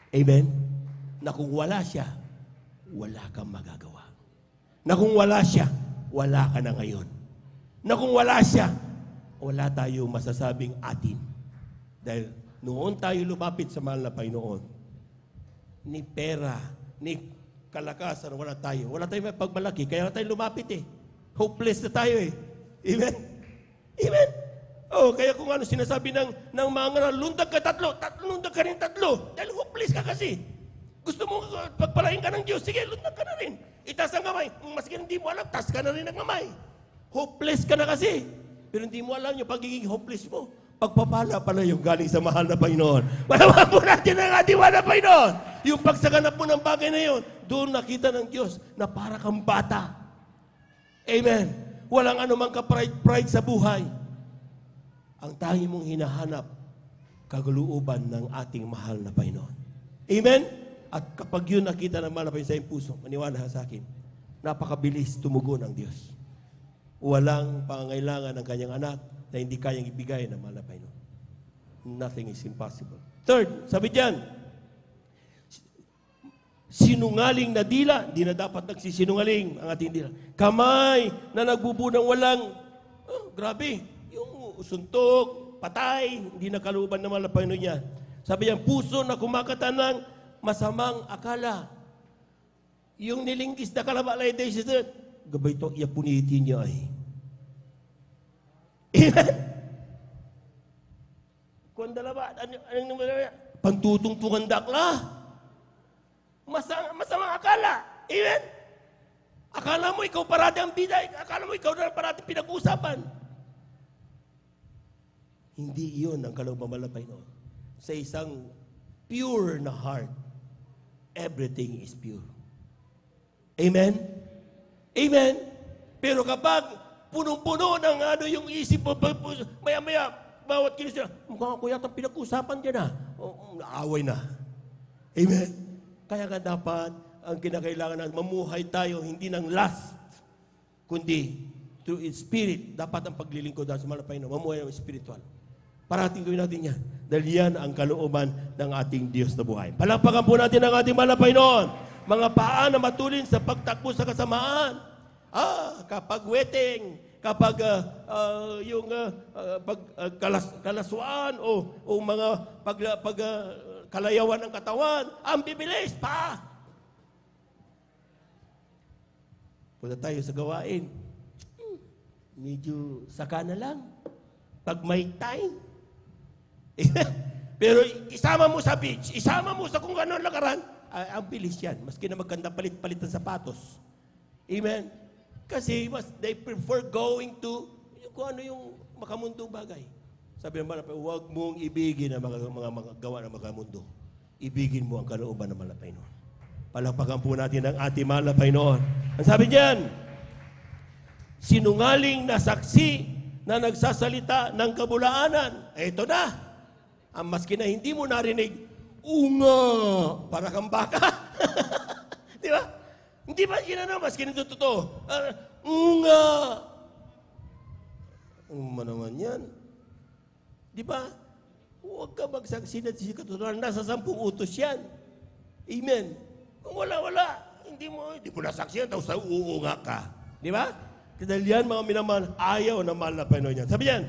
Amen? Na kung wala siya, wala kang magagawa. Na kung wala siya, wala ka na ngayon. Na kung wala siya, wala tayo masasabing atin. Dahil noon tayo lumapit sa mahal na Panginoon, ni pera, ni kalakasan, wala tayo. Wala tayong may pagmalaki, kaya tayo lumapit eh. Hopeless na tayo eh. Amen? Amen? Oh, kaya kung ano sinasabi ng mga lundag ka lundag ka rin tatlo. Dahil hopeless ka kasi. Gusto mo pagpalain ka ng Diyos, sige, lundag ka na rin. Itaas ang kamay. Maski hindi mo alam, taas ka na rin ang kamay. Hopeless ka na kasi. Pero hindi mo alam yung pagiging hopeless mo. Pagpapala pala yung galing sa mahal na Panginoon. Malaman po natin ang ating mahal na Panginoon. Yung pagsaganap mo ng bagay na yun, doon nakita ng Diyos na para kang bata. Amen. Walang anumang ka-pride sa buhay. Ang tangi mong hinahanap, kaguluuban ng ating mahal na Panginoon. Amen? At kapag yun nakita ng mahal na Panginoon sa iyong puso, maniwala sa akin, napakabilis tumugon ang Diyos. Walang pangangailangan ng kanyang anak na hindi kayang ibigay ng mahal na Panginoon. Nothing is impossible. Third, sabi diyan, sinungaling na dila, hindi na dapat nagsisinungaling ang ating dila. Kamay na nagbubunang walang, grabe, yung suntok, patay, hindi na kalooban ng mahal na Panginoon niya. Sabi niya, puso na kumakata ng masamang akala. Yung nilinggis na kalabalay day siya, gabay ito, iyapuniti niya ay. Amen? Kung dalawa, anong naman? Pantutungtungan dakla. Masamang akala. Amen? Akala mo ikaw parati ang bida. Akala mo ikaw na parati pinag-uusapan. Hindi iyon ang kalooban ng Panginoon. Sa isang pure na heart, everything is pure. Amen? Amen? Pero kapag punong-puno ng yung isip mo, maya-maya, bawat kilos niya, mukhang ako yata pinag-usapan dyan na. Naaway na. Amen? Kaya nga dapat, ang kinakailangan natin, mamuhay tayo, hindi ng lust, kundi through its spirit. Dapat ang paglilingkod sa mahal na Panginoon, mamuhay ng spiritual. Parating gawin natin yan. Dahil yan ang kalooban ng ating Diyos na buhay. Palakpakan po natin ang ating mahal na Panginoon. Mga paa na matulin sa pagtakbo sa kasamaan. Kapag wedding, kapag kalaswaan o mga kalayawan ng katawan, ang bibilis pa. Punta tayo sa gawain. Medyo saka na lang. Pag may time. Pero isama mo sa beach, isama mo sa kung gano'n lakaran, ang bilis yan. Maski na magkanda palit-palit ng sapatos. Amen? Kasi they prefer going to kung ano yung makamundong bagay. Sabi naman, huwag mong ibigin ang mga gawa ng makamundo. Ibigin mo ang kalooban ng mahal na Panginoon. Palakpakan po natin ang ating mahal na Panginoon. Ang sabi diyan, sinungaling na saksi na nagsasalita ng kabulaanan. Ito na. Ang maski na hindi mo narinig, unga, para kang baka. Di ba? Hindi ba yun na, maski nito totoo. Unga. Naman yan. Di ba? Huwag ka magsaksi na si katotohanan. Nasa 10 utos yan. Amen. Kung wala. Hindi mo nasaksihan, tapos uunga ka. Di ba? Dahil yan, mga minamahal, ayaw na mahal na Panginoon yan. Sabi yan,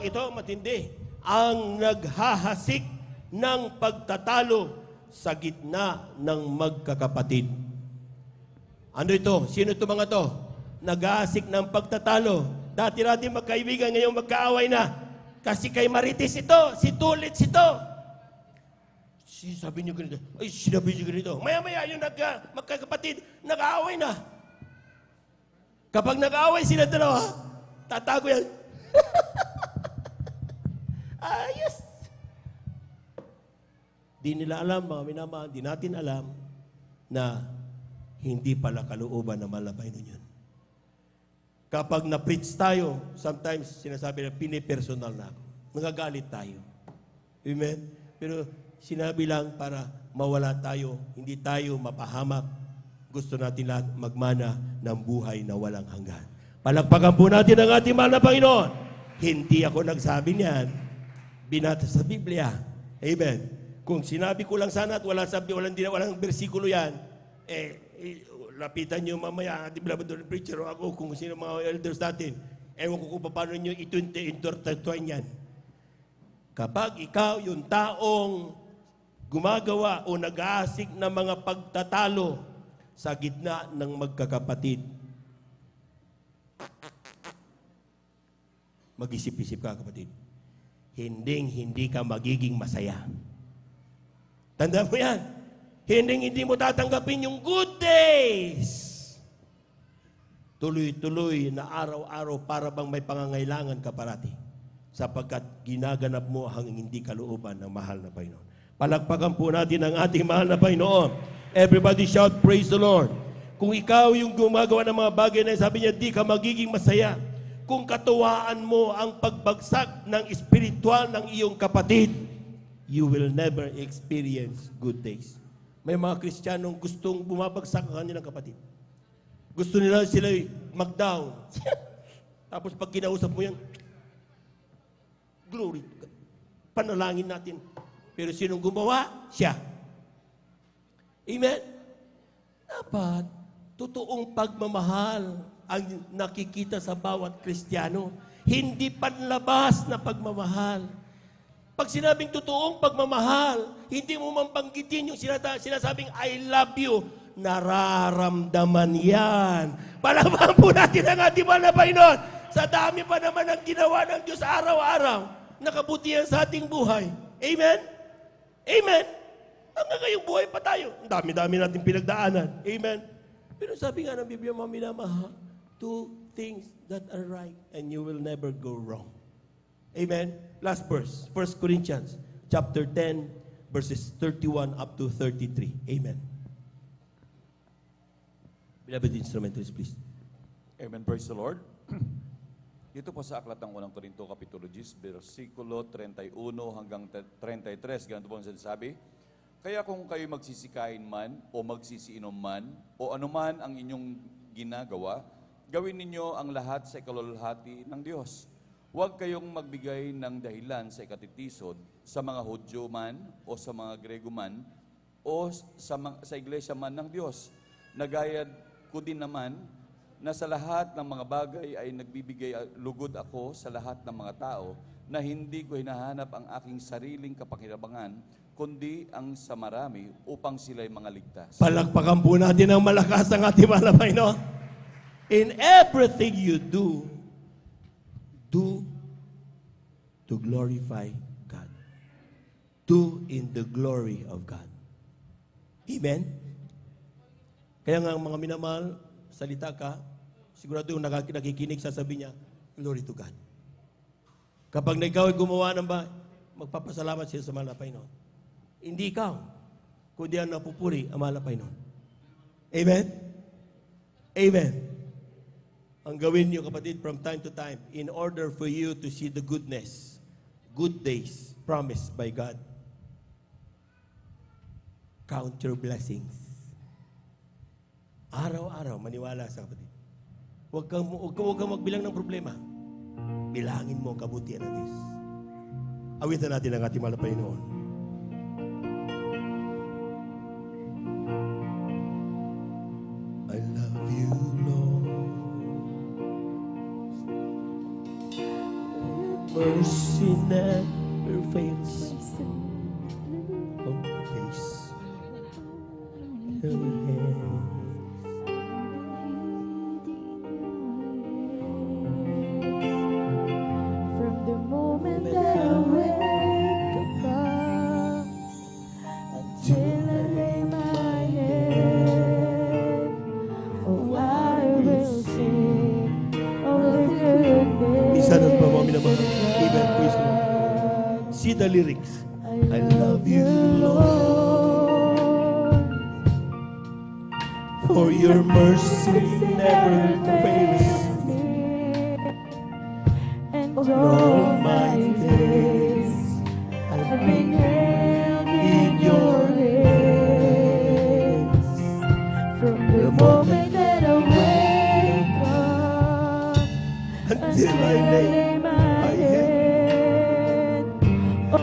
ito matindi, ang naghahasik ng pagtatalo sa gitna ng magkakapatid. Ano ito? Sino ito mga to? Naghahasik ng pagtatalo. Dati-dati magkaibigan, ngayon magkaaway na. Kasi kay Marites ito, si Tulits ito. Sabi niyo ganito, ay sinabi niyo ganito. Maya-maya yung magkakapatid, nag-aaway na. Kapag nag-aaway sila dalawa, tatago yan. Ayos. Di nila alam, mga minamahal, di natin alam na Hindi pala kalooban ng mahal na Panginoon yun. Kapag na-preach tayo, sometimes sinasabi na pinipersonal na ako. Nagagalit tayo. Amen? Pero sinabi lang para mawala tayo, hindi tayo mapahamak. Gusto natin lahat magmana ng buhay na walang hanggan. Palakpakan po natin ang ating mahal na Panginoon. Hindi ako nagsabi niyan. Binasa sa Biblia. Amen. Kung sinabi ko lang sana at walang bersikulo yan, lapitan nyo mamaya, ating beloved preacher o ako, kung sino mga elders natin, ewan ko kung paano nyo intertwine yan. Kapag ikaw yung taong gumagawa o nag-aasik ng mga pagtatalo sa gitna ng magkakapatid, mag-isip-isip ka, kapatid. Hindi ka magiging masaya. Tanda mo yan. Hindi mo tatanggapin yung good days. Tuloy-tuloy na araw-araw para bang may pangangailangan ka parati. Sapagkat ginaganap mo ang hindi kalooban ng mahal na Panginoon. Palakpakan po natin ang ating mahal na Panginoon. Everybody shout, praise the Lord. Kung ikaw yung gumagawa ng mga bagay na sabi niya, di ka magiging masaya. Kung katuwaan mo ang pagbagsak ng espiritual ng iyong kapatid, you will never experience good days. May mga Kristiyanong gustong bumabagsak ang kanilang kapatid. Gusto nila sila mag-down. Tapos pag kinausap mo yan, glory to God. Panalangin natin. Pero sinong gumawa? Siya. Amen? Dapat, totoong pagmamahal ang nakikita sa bawat Kristiyano. Hindi panlabas na pagmamahal. Pag sinabing totoong pagmamahal, hindi mo mambanggitin yung sinasabing I love you. Nararamdaman yan. Palabang po natin ang ating mahal na Panginoon. Sa dami pa naman ang ginawa ng Diyos araw-araw, nakabutihan sa ating buhay. Amen? Amen? Hanggang ngayong buhay pa tayo. Ang dami-dami natin pinagdaanan. Amen? Pero sabi nga ng Biblia, mga minamahal, do things that are right and you will never go wrong. Amen? Last verse, 1 Corinthians chapter 10, verses 31 up to 33. Amen. Beloved instrumentalists, please. Amen. Praise the Lord. Dito po sa aklat ng unang Korinto, Kapitulo 10, versikulo 31 hanggang 33, ganito po ang sinasabi, kaya kung kayo magsisikain man o magsisiinom man o anuman ang inyong ginagawa, gawin ninyo ang lahat sa ikalulhati ng Diyos. Huwag kayong magbigay ng dahilan sa ikatitisod sa mga Hudyo man o sa mga Grego man o sa iglesia man ng Diyos. Nagayad ko din naman na sa lahat ng mga bagay ay nagbibigay lugod ako sa lahat ng mga tao na hindi ko hinahanap ang aking sariling kapakinabangan, kundi ang sa marami upang sila'y mga ligtas. Palakpakan po natin ang malakas ang ating mahal na Panginoon. In everything you do to glorify God. Do in the glory of God. Amen? Kaya nga mga minamahal, salita ka, sigurado yung nakikinig, sasabihin niya, glory to God. Kapag ikaw ay gumawa ng bahay, magpapasalamat siya sa mahal na Panginoon. Hindi ikaw, kundi ang napupuri ang mahal na Panginoon. Amen? Amen. Ang gawin niyo, kapatid, from time to time, in order for you to see the goodness, good days promised by God, count your blessings. Araw-araw, maniwala sa kapatid. Huwag kang magbilang ng problema. Bilangin mo ang kabutihan ng Diyos. Awitan natin ang ating mahal na Panginoon. I love you, Lord. Mercy never fails. All the days of heaven. From the moment that I wake up until I lay my head, oh, I will sing of the goodness. Isa nun pa mga minamahal. Amen. Praise the Lord. See the lyrics. I love you, Lord, for your mercy never fails me. And All my days I've been held in your hands. From the moment that I wake up until I lay my head, I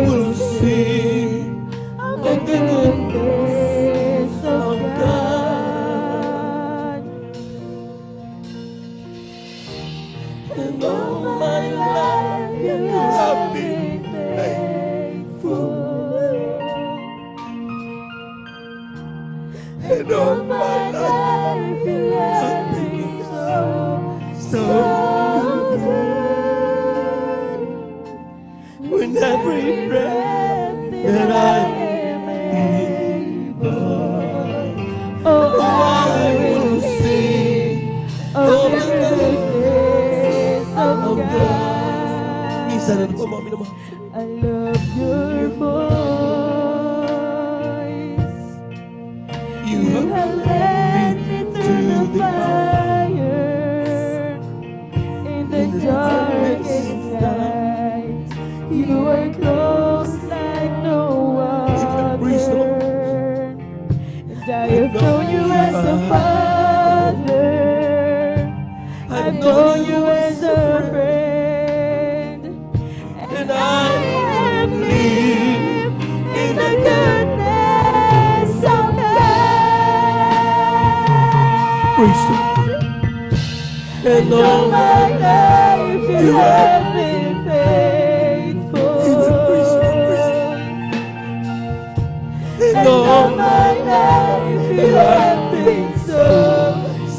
will sing of the goodness of God. and all my life you have been faithful. And all my life you have been so good. With every breath that I am able, Oh, I will sing of the goodness of God. Minsan ano po mga minamahal? I love your voice. You You have led me through the fire in the darkest night. You are close like no other, and I have known you as a father. I've known you as a friend, and I have lived in the goodness of God. Praise the Lord. And All my life you have been faithful. And And all my life you have been so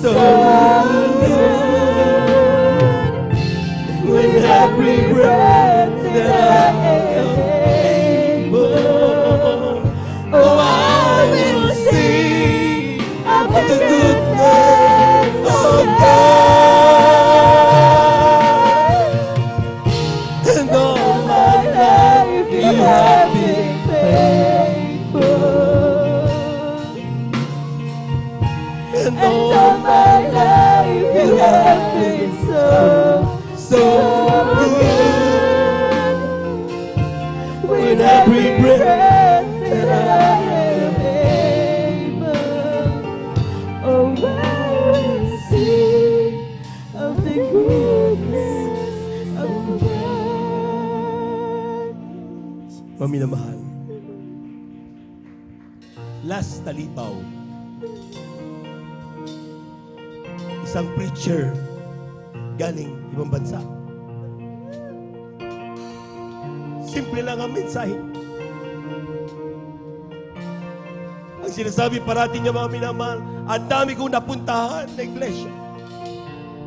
good. With every breath that I am able, oh, I will sing of the goodness of God. And all My life you have been faithful. and And all my life you have been so good. With every breath that I am able, oh, I will sing of the goodness of God. Maminamahal. Last talibaw. Isang preacher galing ibang bansa. Simple lang ang mensahe. Ang sinasabi parati niya mga minamahal, ang dami kong napuntahan na iglesia.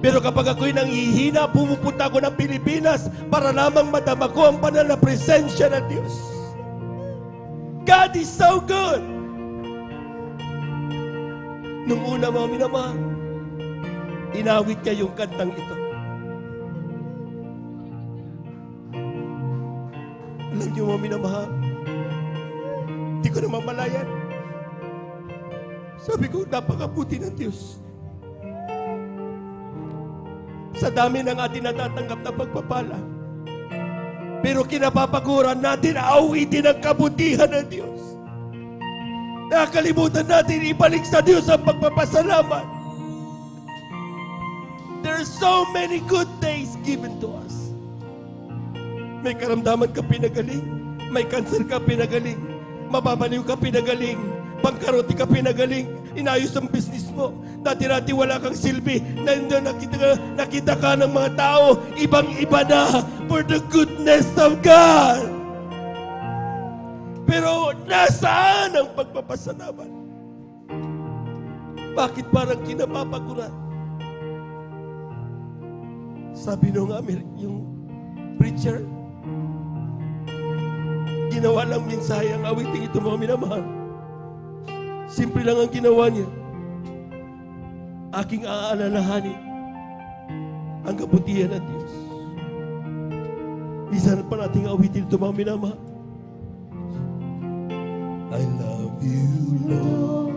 Pero kapag ako'y nanghihina, pumupunta ako ng Pilipinas para lamang madama ko ang banal na presensya ng Diyos. God is so good! Nung una mga minamahal, inawit niya yung kantang ito. Alam niyo mga minamahal, hindi ko na mamalayan. Sabi ko, napakabuti ng Diyos. Sa dami ng ating natatanggap na pagpapala. Pero kinapapaguran natin, awitin ang kabutihan ng Diyos. Nakakalimutan natin ibalik sa Diyos ang pagpapasalamat. There are so many good days given to us. May karamdaman ka pinagaling, may cancer ka pinagaling, mababaliw ka pinagaling, pangkarote ka pinagaling, inayos ang business mo, dati-dati wala kang silbi, nakita ka ng mga tao, ibang-iba na for the goodness of God. Pero nasaan ang pagpapasalamat? Bakit parang kinapapaguran? Sabi nung yung preacher, ginawa lang mensahe ang awiting ito mga minamahal. Simple lang ang ginawa niya. Aking aalalahanin ang kabutihan ng Diyos. Isa pa nating awitin ito mga minamahal. I love you, Lord.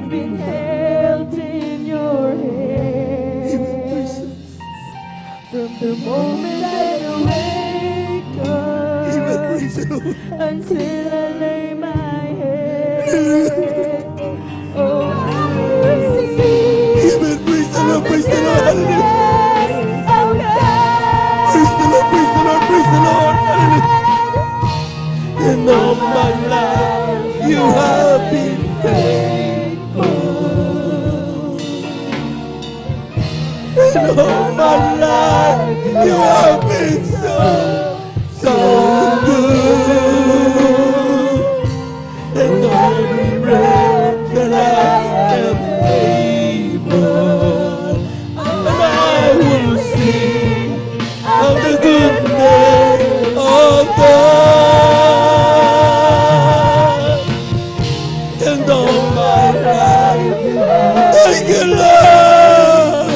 have been held in your hands. From the moment I wake up until I lay my head, oh, I will see Amen. Praise the Lord. Praise the Lord. Hallelujah. goodness of God. Praise the Lord. Praise the Lord. Praise the Lord. Hallelujah. In all my life, you have been faithful. In all my life, you have been so good. And every breath that I am able, and I will sing of the goodness of God. And all my life, thank you, Lord.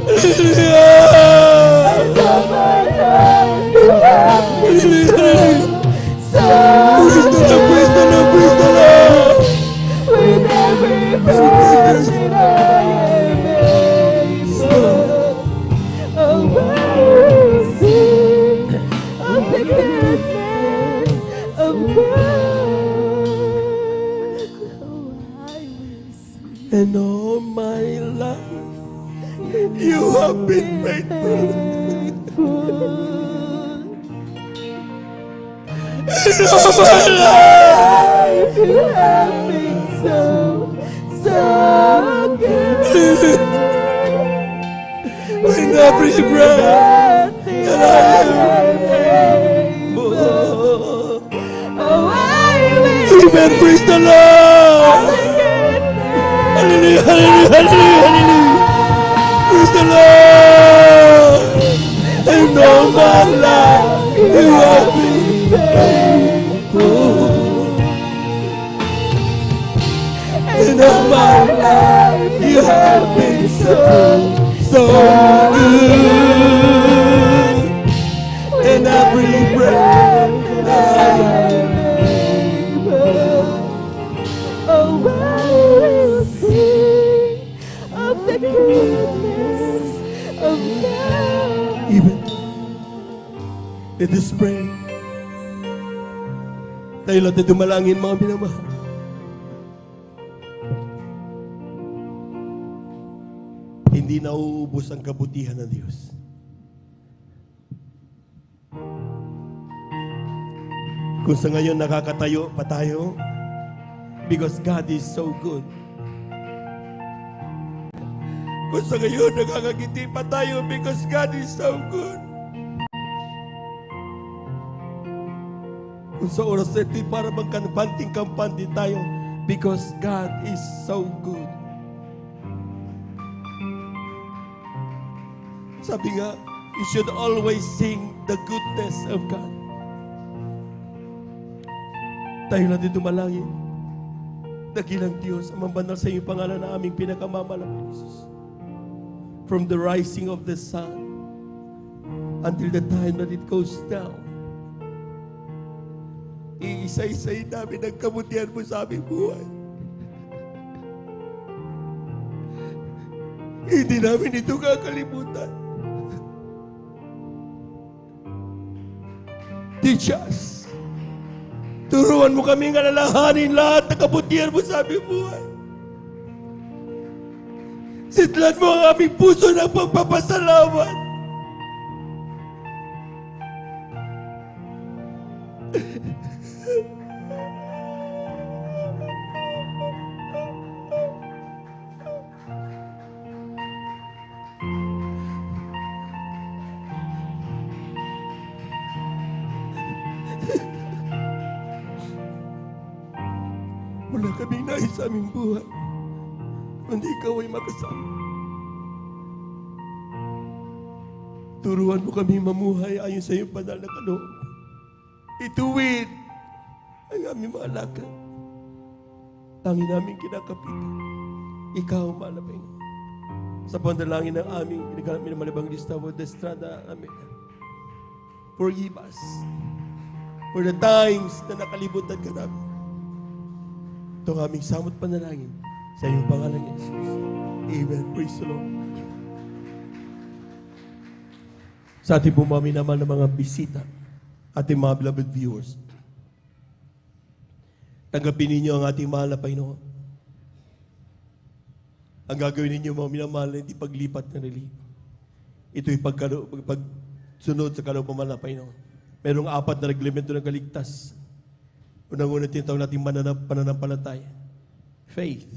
Hallelujah. All my life you have been so Praise the Lord, praise the Lord. with every breath that I am able. Oh, I will sing of the goodness of God. Oh, I will sing. And all my life, you have been faithful. And all my life, You have been so good. with every breath that I am able. Oh, I will Amen. Praise the Lord. Hallelujah, hallelujah, hallelujah, hallelujah. Praise the Lord. And all my life, you have been faithful. And all my life, you have been so good. And every breath that I am able. Oh, I will sing of the goodness of God. Even let us pray. Tayo lang tayo dumalangin, mga minamahal. Hindi nauubos ang kabutihan ng Diyos. Kung sa ngayon nakakatayo pa tayo, because God is so good. Kung sa ngayon nakakagiti pa tayo, because God is so good. Kung sa oras na ito, para bang kampanting-kampante tayo, because God is so good. Sabi nga, you should always sing the goodness of God. Tayo natin dumalangin. Dakilang Diyos, ang mabanal sa iyong pangalan na aming pinakamamalapit, Jesus. From the rising of the sun until the time that it goes down, iisa-isay namin ang kabutihan mo sa aming buhay. Hindi namin ito kakalimutan. Teach us. Turuan mo kaming alalahanin lahat ng kabutihan mo sa aming buhay. Sidlan mo ang aming puso ng pagpapasalamat. Wala kaming nais sa aming buhay, kundi ikaw ay makasama. Turuan mo kami mamuhay ayon sa iyong banal na kaloob. Ituwid ang aming mga lakad. Tangin namin kinakapitan. Ikaw, malaping. Sa pandalangin ng aming minamalibang lista mo, Destrada, amen. Forgive us for the times na nakalimutan ka namin. Ito ang aming samot panalangin sa iyong pangalan, Jesus. Amen. Praise the Lord. Sa ating bumami naman ng mga bisita, ating mga beloved viewers, tanggapin ninyo ang ating mahal na Panginoon. Ang gagawin ninyo, mga minamahal, hindi paglipat ng relief. Ito'y pagsunod sa kalooban ng Panginoon. Merong 4 na reglamento ng kaligtas. Unang-una tinatawag natin pananampalataya. Faith.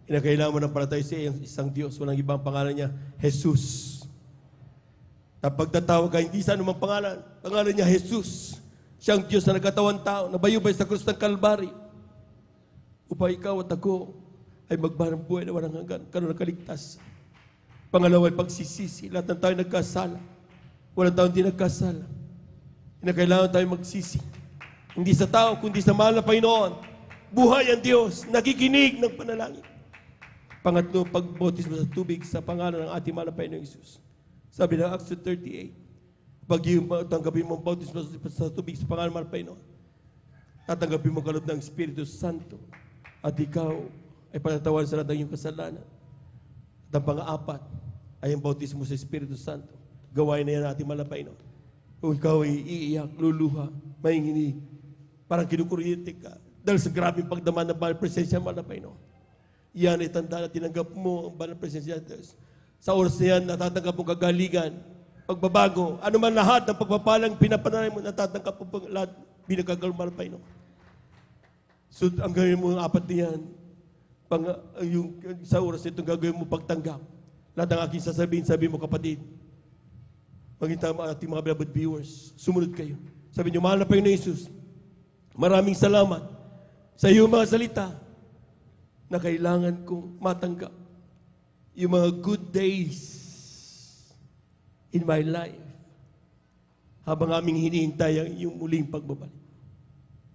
Kinakailangan mo ng palataya sa isang Diyos. Walang ibang pangalan niya, Jesus. At pagtatawag ka, hindi sa anumang pangalan. Pangalan niya, Jesus. Siyang Diyos na nagkatawang tao, nabayubay sa krus ng Kalbaryo. Upang ikaw at ako ay magbarang buhay na walang hanggan. Karoon ng kaligtas. Pangalawa ay pagsisisi. Lahat ng tayo nagkasala. Walang taong di nagkasala. Kinakailangan tayo magsisi. Hindi sa tao, kundi sa mahal na Panginoon. Buhay ang Diyos. Nakikinig ng panalangin. Pangatlo, pagbautismo sa tubig sa pangalan ng ating mahal na Panginoon Jesus. Sabi ng Acts 38, pag tanggapin mo ang bautismo sa tubig sa pangalan ng mahal na Panginoon, tatanggapin mo kaloob ng Espiritu Santo at ikaw ay patatawan sa lahat ng iyong kasalanan. At ang pang-apat ay ang bautismo sa Espiritu Santo. Gawain na yan ating mahal na Panginoon. O ikaw ay iiyak, luluha, mahinginig, parang kinukuryente ka dahil sa grabing pagdaman ng banal presensya ng mahal na Panginoon. Yan ay tanda na tinanggap mo ang banal presensya ng Diyos. Sa oras na yan, natatanggap mo kagalingan, pagbabago, anuman lahat ng pagpapalang pinapanalay mo, natatanggap mo lahat binagagawang mahal na Panginoon. So, ang gawin mo, 4 na yan, sa oras na itong gagawin mo pagtanggap. Lahat ng aking sabihin mo kapatid, maging ating mga beloved viewers, sumunod kayo. Sabi niyo, mahal na Panginoon Jesus, maraming salamat sa iyong mga salita na kailangan kong matanggap yung mga good days in my life habang aming hinihintay ang iyong muling pagbabalik.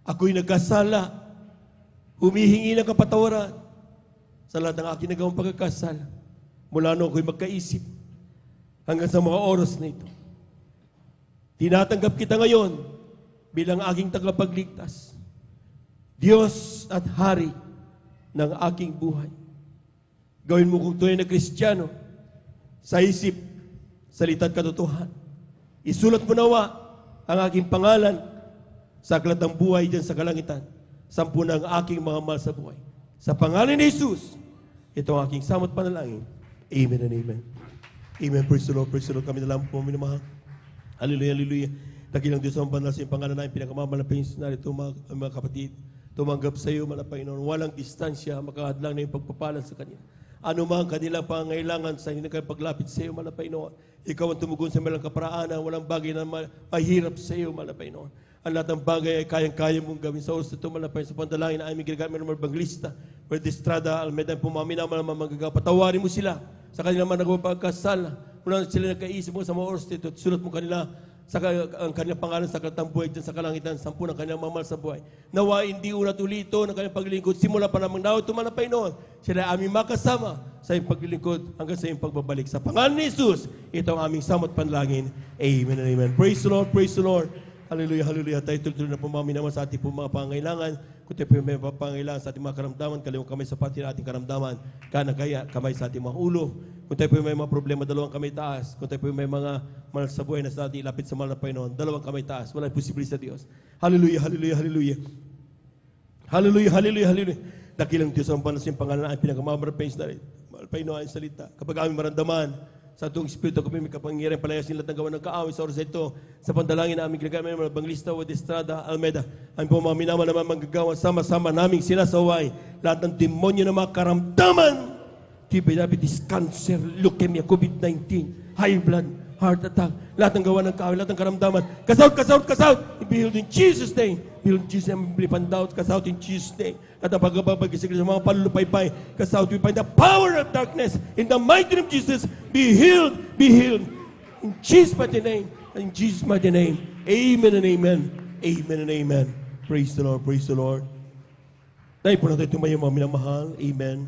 Ako'y nagkasala, humihingi ng kapatawaran sa lahat ng aking nagawang pagkakasala mula noong ako'y magkaisip hanggang sa mga oras na ito. Tinatanggap kita ngayon bilang aking tagapagligtas, Diyos at Hari ng aking buhay. Gawin mo kung tunay na Kristiyano sa isip, salita at katotohanan. Isulat mo nawa ang aking pangalan sa aklat ng buhay dyan sa kalangitan. 10 ng aking mga mahal sa buhay. Sa pangalan ni Jesus, ito ang aking samot panalangin. Amen and amen. Amen. Praise the Lord. Praise the Lord. Kami na lang po minamahal. Hallelujah. Hallelujah. Dakilang Diyos ang banal sa iyong pangalan namin. Pinakamamalapin sa narito mga kapatid. Tumanggap sa iyo, mga Panginoon. Walang distansya, makahadlang na yung pagpapalan sa Kanya. Ano man kanilang pangailangan sa hindi kayo paglapit sa iyo, mga Panginoon. Ikaw ang tumugon sa malang kaparaanan. Walang bagay na mahirap sa iyo, mga Panginoon. Ang lahat ng bagay ay kayang-kaya mong gawin sa oras ito, mga Panginoon. Sa pandalangin na aming ginagamit ng mga banglista, Word Estrada, Almeida, pumaminaw, mga magagawa. Patawarin mo sila sa kanilang mga nagpapagkasala. Mula sila nagkaisip mo sa mga oras ito, sulat mo kanila sa ang kanyang pangalan sa katang buhay dyan sa kalangitan, 10 ng kanyang mamahal sa buhay. Nawa hindi ulat ulito ng kanyang paglilingkod. Simula pa namang nawa ito man ang Panginoon. Sila ay aming makasama sa iyong paglilingkod hanggang sa iyong pagbabalik. Sa pangalan ni Jesus, ito ang aming samot panlangin. Amen and amen. Praise the Lord, praise the Lord. Hallelujah, hallelujah. Tayo tuloy na pumami naman sa ating mga pangailangan. Kung tayo po may pangailangan sa ating mga karamdaman, kaliwang kamay sa pati na ating karamdaman. Kana kaya kamay sa ating mga ulo. Kung tayo po may mga problema, 2 kamay taas. Kung tayo po may mga mahal sa buhay na sa ating ilapit sa mahal na Panginoon, 2 kamay taas. Walang posible sa Diyos. Hallelujah, hallelujah, hallelujah. Hallelujah, hallelujah, hallelujah. Dakilang Diyos ang banal sa iyong pangalan ang pinakamamarapin sa Panginoon ang salita. Kapag aming maramdaman, sa itong Espiritu kami may kapangyarihan palayasin lahat ng gawa ng kaaway sa oras ito. Sa pandalangin na aming ginagamit ng Banglista, Word Estrada, Almeida. Ang pumaminaman naman manggagawa, sama-sama naming sinasaway lahat ng demonyo na mga karamdaman. TB, diabetes, cancer, leukemia, COVID-19, high blood, heart attack, lahat ng gawa ng kaaway, lahat ng karamdaman. Kasout, kasout, kasout! Be healed in Jesus' name. Be healed in Jesus' name. Blipandaut, kasout in Jesus' name. At ang pagkababagkisig sa mga palulupaypay, kasout, we find the power of darkness. In the mighty name of Jesus, be healed, be healed. In Jesus' mighty name, in Jesus' mighty name. Amen and amen. Amen and amen. Praise the Lord, praise the Lord. Tayo po natin tumayo mga minamahal. Amen.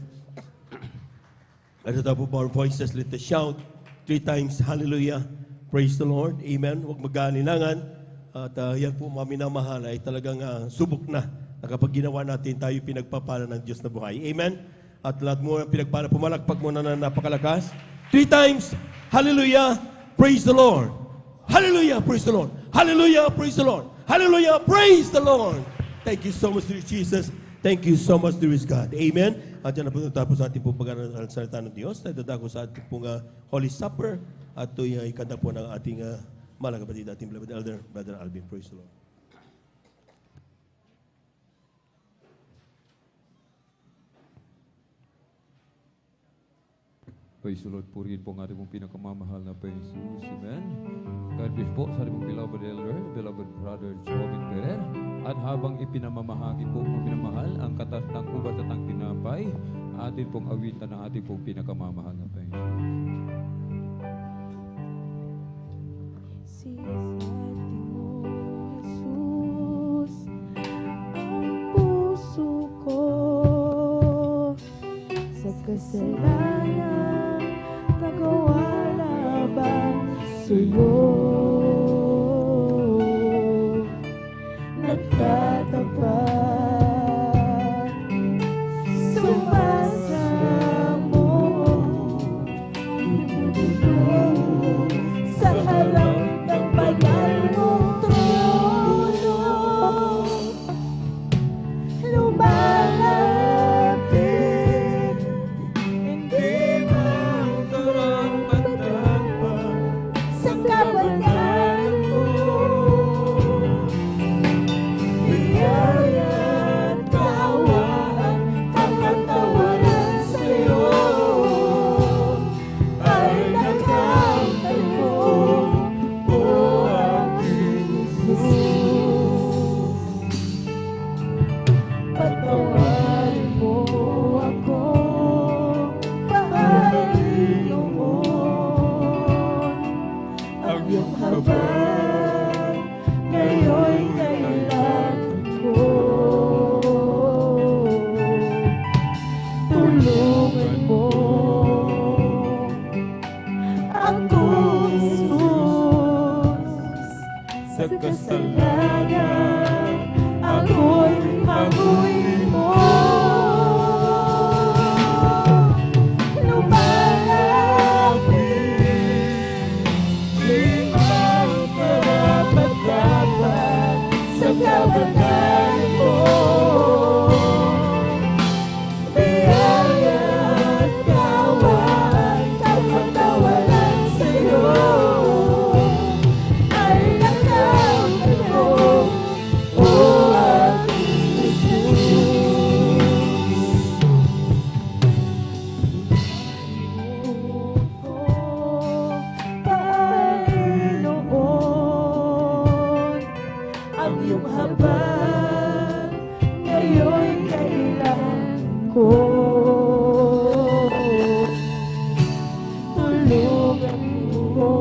At ito po our voices, let us shout 3 times, hallelujah. Praise the Lord. Amen. Huwag mag-aalinlangan. At yan po mga minamahal ay talagang subok na na kapag ginawa natin, tayo pinagpapala ng Diyos na buhay. Amen? At lahat mo ang pinagpala, pumalakpak mo na napakalakas. 3 times, hallelujah, praise the Lord. Hallelujah, praise the Lord. Hallelujah, praise the Lord. Hallelujah, praise the Lord. Thank you so much, dear Jesus. Thank you so much, dear God. Amen. At yan na po natapos sa ating pong pag-aaral sa salita ng Diyos. Tayo dadako sa ating pong Holy Supper. At ito'y ikanta po ng ating mahal na kapatid, ating beloved elder, Brother Alvin. Praise the Lord. Praise the Lord, purihin po ang ating pong pinakamamahal na Jesus. Amen. God bless po sa ating pong beloved elder, beloved brother Jovin Ferrer. At habang ipinamamahagi po ng pinamahal ang katas ng ubat at ang tinapay, atin pong awitan ng ating pong pinakamamahal na Jesus. Si sa ating mo, Jesus, ang puso ko sa kasalanan nagawa laban sa'yo. Nagtatapat, sumasamo, sa harap ng banal mong trono, lumalapit, hindi magkarapatan pa sa kabanalan mo. Biyaya at kaawaan, kapatawaran sa'yo ay nakautan ko, o aking Jesus. Patawarin mo ako, Panginoon. Ang iyong habag ngayon'y kailangan ko. Tulungan mo ako, Jesus, sa kasalanan ako'y hanguin mo. Lumalapit, di magkarapat-dapat sa kabanalan mo. Biyaya at kaawaan, kapatawaran sa'yo ay nakautan ko, o aking Jesus. Panginoon, ang iyong habag ngayon'y kailangan ko. Tulungan mo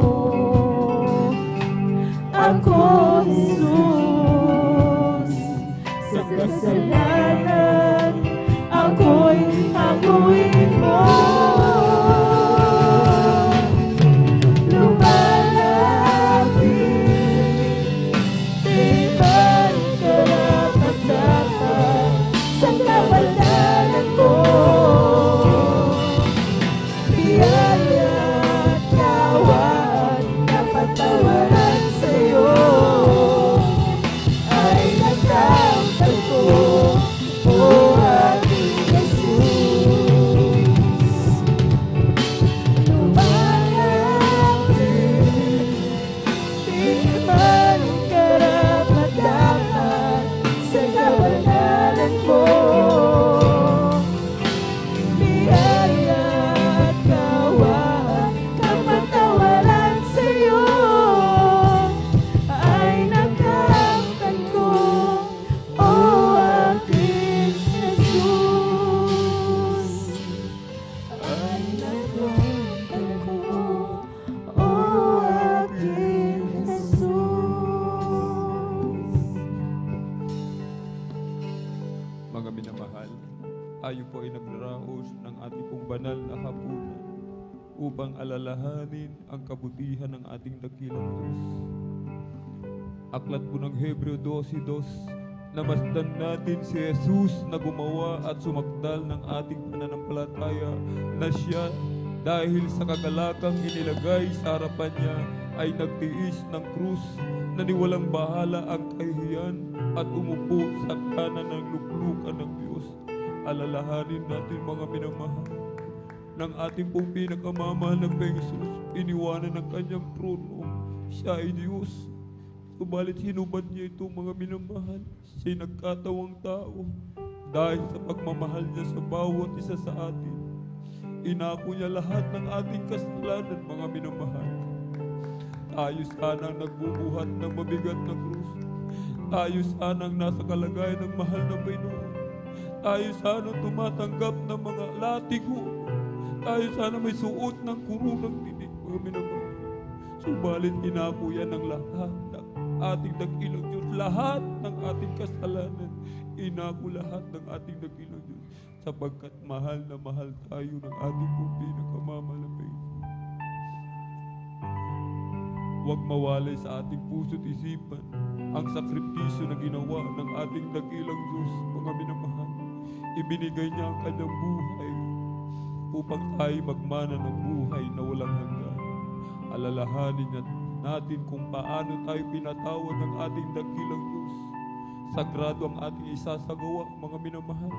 ako, Jesus, sa kasalanan ako'y hanguin mo. Lumalapit, di magkarapat-dapat sa kabanalan mo. Biyaya at kaawaan, kapatawaran sa'yo ay nakautan ko, o aking Jesus. Lumalapit, di man karapat-dapat sa kabanalan mo. Biyaya at kaawaan, kapatawaran sa'yo ay nakautan ko, o aking Jesus. Ay nakautan ko, o aking Jesus. Mga minamahal, tayo po ay naglaraos ng ating pong banal na hapunan upang alalahanin ang kabutihan ng ating dakilang Diyos. Aklat po ng Hebreo 12:2, Namasdan natin si Jesus na gumawa at sumakdal ng ating pananampalataya na siya dahil sa kagalakang inilagay sa harapan niya ay nagtiis ng krus na niwalang bahala ang kahihiyan at umupo sa kanan ng luklukan ng Diyos. Alalahanin natin mga minamahal ng ating pong pinakamamahal na Jesus, iniwanan ng kanyang trono. Siya ay Diyos. Subalit hinubad niya ito mga minamahal. Siya'y nagkatawang tao dahil sa pagmamahal niya sa bawat isa sa atin. Inako niya lahat ng ating kasalanan mga minamahal. Tayo sanang nagbubuhat ng mabigat na krus. Tayo sanang nasa kalagayan ng mahal na Panginoon. Tayo sanang tumatanggap ng mga latigo. Tayo sana may suot ng kurunang tinik mga minamahal. Subalit inako yan ng lahat ng ating dakilang Diyos. Lahat ng ating kasalanan. Inako lahat ng ating dakilang Diyos. Sapagkat mahal na mahal tayo ng ating pong pinakamamahal na Panginoon. Huwag mawalay sa ating puso't isipan ang sakripisyo na ginawa ng ating dakilang Diyos, mga minamahal. Ibinigay niya ang kanyang buhay upang tayo magmana ng buhay na walang hanggan. Alalahanin natin kung paano tayo pinatawad ng ating dakilang Diyos. Sagrado ang ating isasagawa, mga minamahal.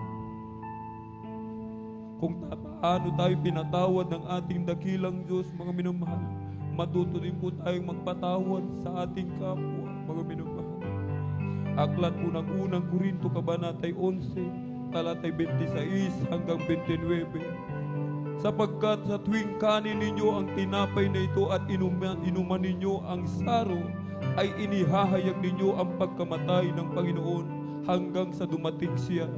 Kung paano tayo pinatawad ng ating dakilang Diyos, mga minamahal, matuto din po tayong magpatawad sa ating kapwa, mga minamahal. Aklat po ng unang Korinto, kabanatay 11, talatay 26 hanggang 29. Sapagkat sa tuwing kanin ninyo ang tinapay na ito at inuman ninyo ang saro, ay inihahayag ninyo ang pagkamatay ng Panginoon hanggang sa dumating siya.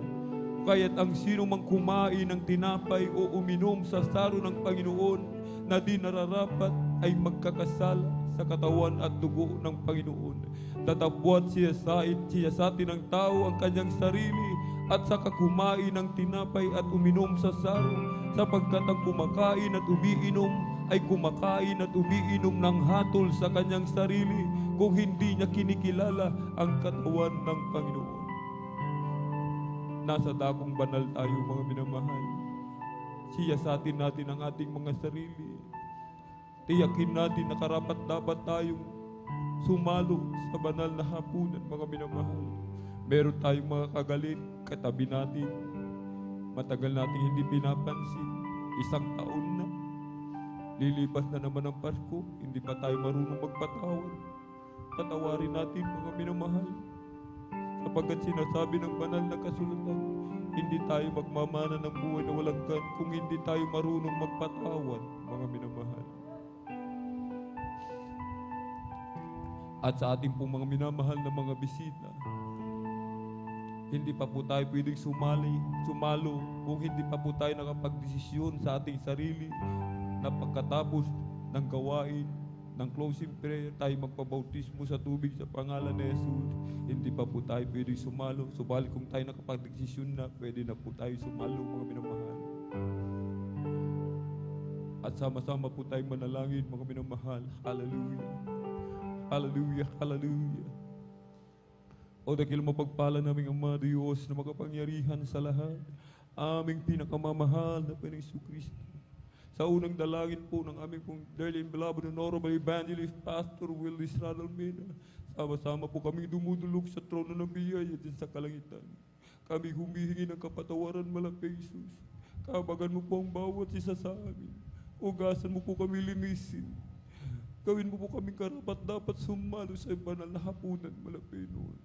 Kaya't ang sino mang kumain ng tinapay o uminom sa saro ng Panginoon na di nararapat ay magkakasala sa katawan at dugo ng Panginoon. Tatapwat siya sa atin ng tao ang kanyang sarili at saka kumain ng tinapay at uminom sa saro, sapagkat ang kumakain at umiinom ay kumakain at umiinom ng hatol sa kanyang sarili kung hindi niya kinikilala ang katawan ng Panginoon. Nasa dakong banal tayo, mga minamahal. Siyasatin natin ang ating mga sarili. Tiyakin natin na karapat-dapat tayong sumalo sa banal na hapunan, mga minamahal. Meron tayong mga kagalit katabi natin. Matagal nating hindi pinapansin. 1 taon na. Lilipas na naman ang Pasko, hindi pa tayo marunong magpatawad. Patawarin natin, mga minamahal. Sapagkat sinasabi ng banal na kasulatan, hindi tayo magmamana ng buhay na walang hanggan kung hindi tayo marunong magpatawad, mga minamahal. At sa ating pong mga minamahal na mga bisita, hindi pa po tayo pwedeng sumalo kung hindi pa po tayo nakapagdesisyon sa ating sarili na pagkatapos ng gawain ng closing prayer, tayo magpabautismo sa tubig sa pangalan ni Jesus. Hindi pa po tayo pwedeng sumalo. Subalit kung tayo nakapagdesisyon na, pwede na po tayo sumalo, mga minamahal. At sama-sama po tayong manalangin, mga minamahal. Hallelujah. Hallelujah. Hallelujah. O dakil mapagpala naming Ama Diyos na makapangyarihan sa lahat, aming pinakamamahal na Panginoong Kristo. Sa unang dalangin po ng aming pong dearly and beloved honorable evangelist Pastor Willis Radalmena, sama-sama po kami dumudulog sa trono ng biyaya din sa kalangitan. Kami humihingi ng kapatawaran, malapay Jesus. Kabagan mo po ang bawat isa sa amin. Ugasan mo po kami linisin. Gawin mo po kami karapat dapat sumalo sa banal na hapunan, malapay noon.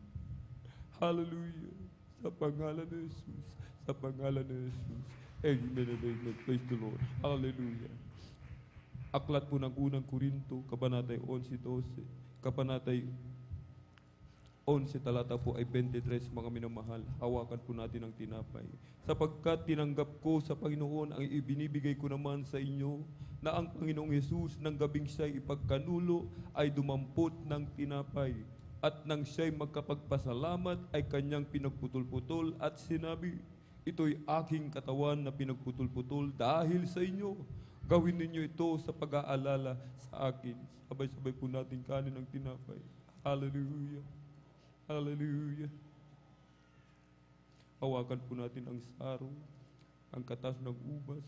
Hallelujah. Sa pangalan ni Jesus. Sa pangalan ni Jesus. Amen and amen. Praise the Lord. Hallelujah. Aklat po ng unang Korinto, kabanatay 11:12. Kabanatay 11 talata po ay 23, mga minamahal. Hawakan po natin ang tinapay. Sapagkat tinanggap ko sa Panginoon ang ibinibigay ko naman sa inyo, na ang Panginoong Jesus ng gabing siya'y ipagkanulo ay dumampot ng tinapay. At nang siya'y magkapagpasalamat ay kanyang pinagputol-putol at sinabi, ito'y aking katawan na pinagputol-putol dahil sa inyo. Gawin ninyo ito sa pag-aalala sa akin. Sabay-sabay po natin kanin ng tinapay. Hallelujah. Hallelujah. Hawakan po natin ang sarong, ang katas ng ubas.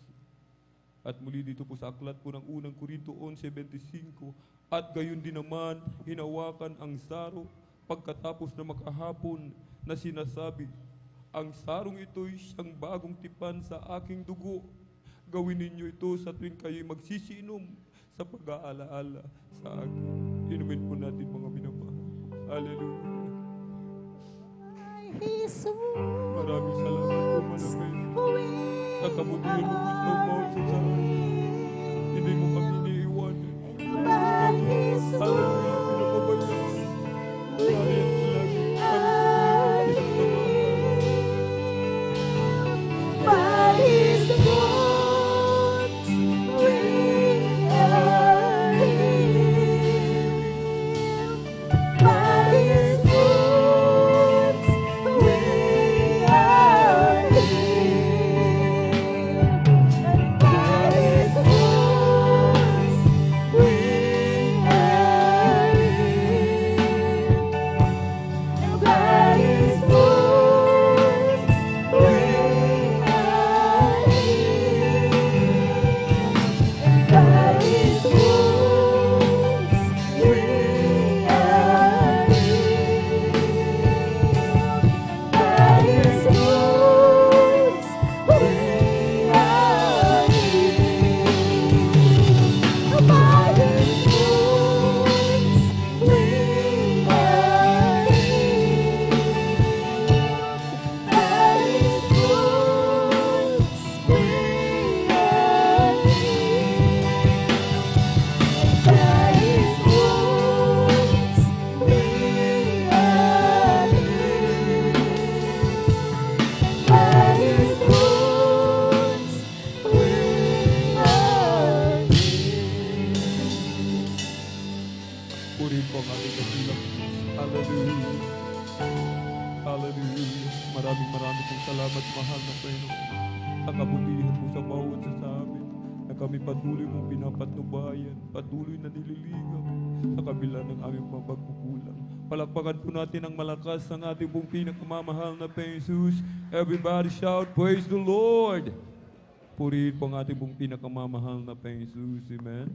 At muli dito po sa aklat po ng unang Korinto 11:25, at gayon din naman hinawakan ang sarong pagkatapos na makahapon na sinasabi, ang sarong ito'y siyang bagong tipan sa aking dugo. Gawin ninyo ito sa tuwing kayo'y magsisiinom sa pag-aalaala sa akin. Inumin po natin mga minamahal. Hallelujah. Maraming salamat po, Malapit. Sa kabutihan mo po sa bawat sa hindi mo kami iniiwanan. Hallelujah, pinapabayaan. Kahit lagi kami sa By His wounds we are healed. By His wounds we are healed. By His wounds we are healed. By His wounds we are by His wounds we are healed. By His wounds we are healed. By His wounds we are healed. By His wounds we are healed. By His wounds we are healed. By His wounds we are healed. Purihin po ang ating kabilang. Hallelujah. Hallelujah. Maraming pong salamat, mahal na Panginoon. Sa kabutihan mo sa bawat sa amin, na kami patuloy mong pinapatnubayan, patuloy na nililigaw sa kabila ng aming mga pagkukulang. Palakpakan po natin ang malakas ng ating pong pinakamamahal na Panginoon Jesus. Everybody shout, praise the Lord! Purihin po ang ating pong pinakamamahal na Panginoon Jesus. Amen.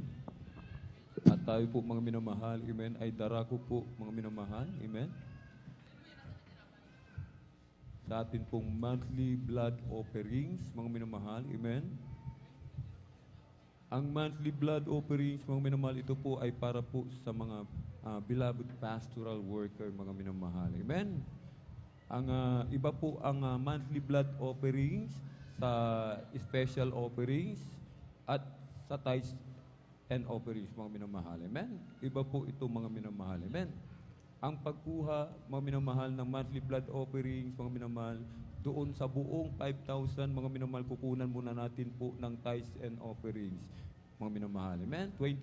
At tayo po mga minamahal, amen, ay darako po mga minamahal, amen. Sa atin pong monthly blood offerings, mga minamahal, amen. Ang monthly blood offerings, mga minamahal, ito po ay para po sa mga beloved pastoral worker, mga minamahal, amen. Ang iba po ang monthly blood offerings sa special offerings at sa tithes and offerings, mga minamahal. Amen? Iba po ito, mga minamahal. Amen? Ang pagkuha, mga minamahal, ng monthly blood offerings, mga minamahal, doon sa buong 5,000, mga minamahal, kukunan muna natin po ng tithes and offerings, mga minamahal. Amen? 20%.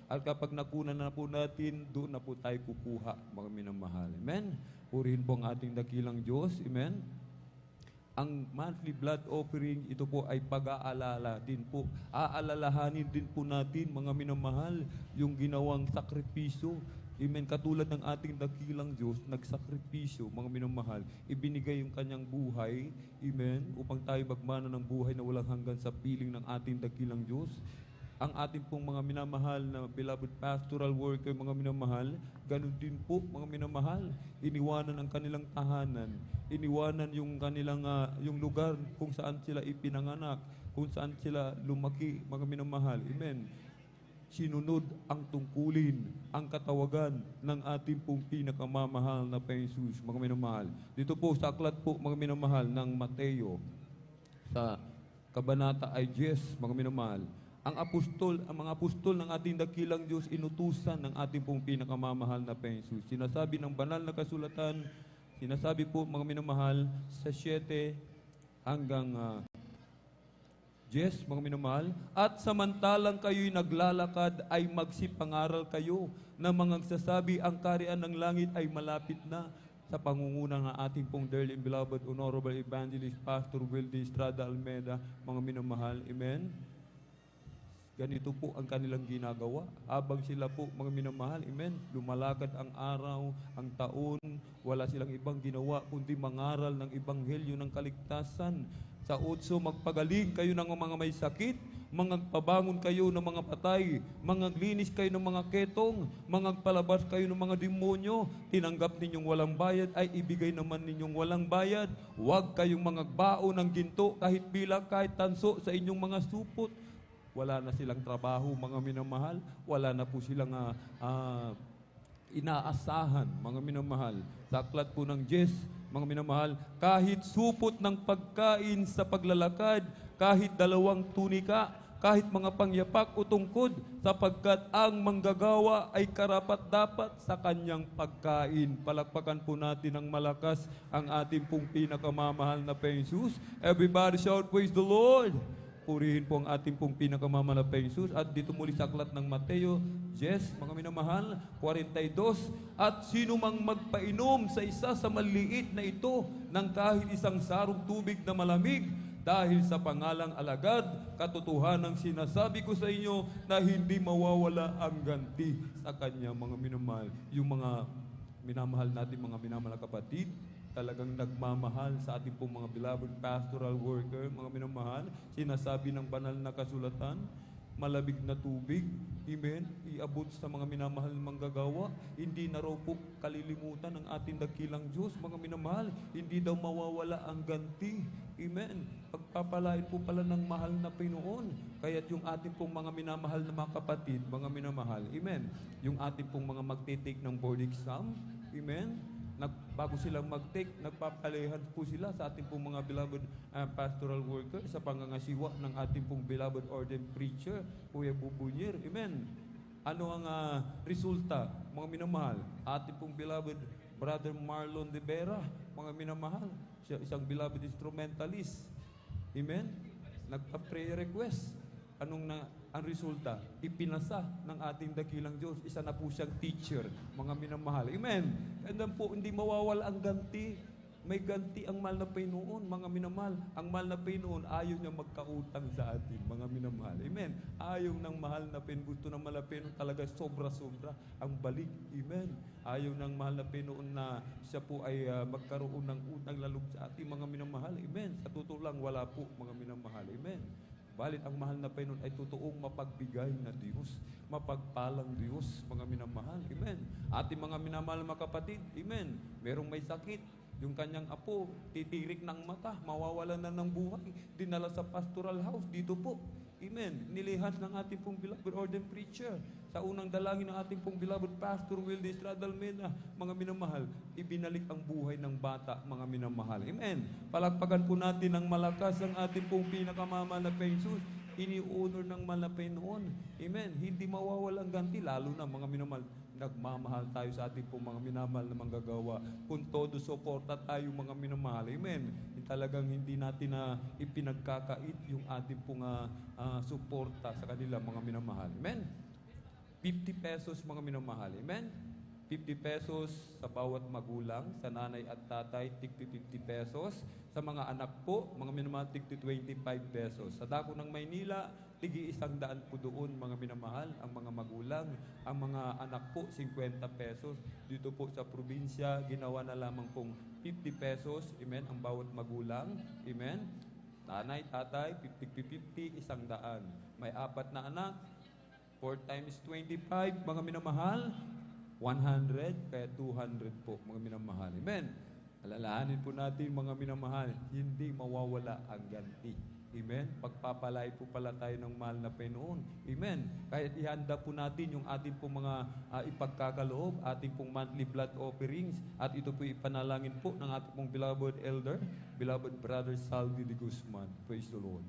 At kapag nakunan na po natin, doon na po tayo kukuha, mga minamahal. Amen? Purihin po ang ating dakilang Diyos. Amen? Ang monthly blood offering, ito po ay pag-aalala din po. Aalalahanin din po natin, mga minamahal, yung ginawang sakripisyo. Amen. Katulad ng ating dakilang Diyos, nagsakripisyo, mga minamahal, ibinigay yung kanyang buhay, amen, upang tayo magmana ng buhay na walang hanggan sa piling ng ating dakilang Diyos. Ang ating pong mga minamahal na beloved pastoral worker, mga minamahal, ganun din po, mga minamahal, iniwanan ang kanilang tahanan, iniwanan yung kanilang yung lugar kung saan sila ipinanganak, kung saan sila lumaki, mga minamahal. Amen. Sinunod ang tungkulin, ang katawagan ng ating pong pinakamamahal na Panginoon Jesus, mga minamahal. Dito po sa aklat po, mga minamahal, ng Mateo, sa kabanata ay 10, mga minamahal. Ang mga apostol ng ating dakilang Diyos, inutusan ng ating pong pinakamamahal na Panginoon Jesus. Sinasabi ng banal na kasulatan, sinasabi po, mga minamahal, sa 7 hanggang 10, mga minamahal, at samantalang kayo'y naglalakad ay magsipangaral kayo na mga nagsasabi ang kaharian ng langit ay malapit na, sa pangunguna ng ating pong dearly and beloved Honorable Evangelist Pastor Wilde Estrada Almeida, mga minamahal. Amen. Ganito po ang kanilang ginagawa. Habang sila po, mga minamahal, amen, lumalakad ang araw, ang taon, wala silang ibang ginawa kundi mangaral ng ebanghelyo ng kaligtasan. Sa 8, magpagaling kayo ng mga may sakit, mangagpabangon kayo ng mga patay, mangaglinis kayo ng mga ketong, mangagpalabas kayo ng mga demonyo, tinanggap ninyong walang bayad ay ibigay naman ninyong walang bayad. Huwag kayong mangagbao ng ginto, kahit bilang, kahit tanso sa inyong mga supot. Wala na silang trabaho, mga minamahal. Wala na po silang inaasahan, mga minamahal. Sa aklat po ng Jess, mga minamahal, kahit supot ng pagkain sa paglalakad, kahit 2 tunika, kahit mga pangyapak o tungkod, sapagkat ang manggagawa ay karapat-dapat sa kanyang pagkain. Palakpakan po natin ng malakas ang ating pong pinakamamahal na Jesus. Everybody shout, praise the Lord! Purihin po ang ating pong pinakamamahal na Jesus. At dito muli sa aklat ng Mateo, mga minamahal, 42, at sino mang magpainom sa isa sa maliit na ito ng kahit isang sarong tubig na malamig, dahil sa pangalang alagad, katotohanan sinasabi ko sa inyo na hindi mawawala ang ganti sa kanya, mga minamahal. Yung mga minamahal natin, mga minamahal na kapatid, talagang nagmamahal sa ating pong mga beloved pastoral worker, mga minamahal, sinasabi ng banal na kasulatan, malabig na tubig, amen, iabot sa mga minamahal ng manggagawa, hindi na raw po kalilimutan ng ating dakilang Diyos, mga minamahal, hindi daw mawawala ang ganti, amen. Pagpapalain po pala ng mahal na Pinoon, kaya't yung ating pong mga minamahal na mga kapatid, mga minamahal, amen, yung ating pong mga magtitake ng board exam, amen, bago silang mag-take, nagpapalihan po sila sa ating pong mga beloved pastoral worker sa pangangasiwa ng ating pong beloved ordained preacher, Kuya Bubunyer. Amen. Ano ang resulta, mga minamahal? Ating pong beloved Brother Marlon de Vera, mga minamahal, siya isang beloved instrumentalist. Amen. Nagpa-prayer request. Ang resulta, ipinasa ng ating dakilang Diyos. Isa na po siyang teacher, mga minamahal. Amen. And then po, hindi mawawala ang ganti. May ganti ang mahal na Panginoon, mga minamahal. Ang mahal na Panginoon, ayaw niya magkautang sa atin, mga minamahal. Amen. Ayaw ng mahal na Panginoon. Gusto ng mahal na Panginoon talaga sobra-sobra ang balik. Amen. Ayaw ng mahal na Panginoon na siya po ay magkaroon ng utang lalog sa ating mga minamahal. Amen. Sa totoo lang, wala po, mga minamahal. Amen. Balit ang mahal na Panginoon ay totoong mapagbigay na Diyos, mapagpalang Diyos, mga minamahal. Amen. Ating mga minamahal mga kapatid, amen. Merong may sakit, yung kanyang apo, titirik ng mata, mawawalan na ng buhay, dinala sa pastoral house, dito po. Amen. Nilihas ng ating pong beloved ordained preacher. Sa unang dalangin ng ating pong beloved pastor, Wilde Estrada Almena, mga minamahal, ibinalik ang buhay ng bata, mga minamahal. Amen. Palakpakan po natin ng malakas ang ating pong pinakamamahal na Jesus. Ini-honor ng mahal na Panginoon. Amen. Hindi mawawalang ganti, lalo na mga minamahal. Nagmamahal tayo sa ating pong mga minamahal na manggagawa. Kung todo suporta tayo, mga minamahal. Amen. Talagang hindi natin na ipinagkakait yung ating pong suporta sa kanila, mga minamahal. Amen. 50 pesos, mga minamahal. Amen. 50 pesos sa bawat magulang, sa nanay at tatay, tigti 50 pesos. Sa mga anak po, mga minamahal, tigti 25 pesos. Sa dako ng Maynila, tigi 100 po doon, mga minamahal, ang mga magulang. Ang mga anak po, 50 pesos. Dito po sa probinsya, ginawa na lamang pong 50 pesos, amen, ang bawat magulang, amen. Nanay, tatay, 50-50, 100. May 4 na anak, 4 times 25, mga minamahal, 100, kaya 200 po, mga minamahal. Amen. Alalahanin po natin, mga minamahal, hindi mawawala ang ganti. Amen. Pagpapalay po pala tayo ng mahal na Panginoon. Amen. Kaya ihanda po natin yung ating pong mga ipagkakaloob, ating pong monthly blood offerings, at ito po ipanalangin po ng ating pong beloved elder, beloved brother Salvi de Guzman. Praise the Lord.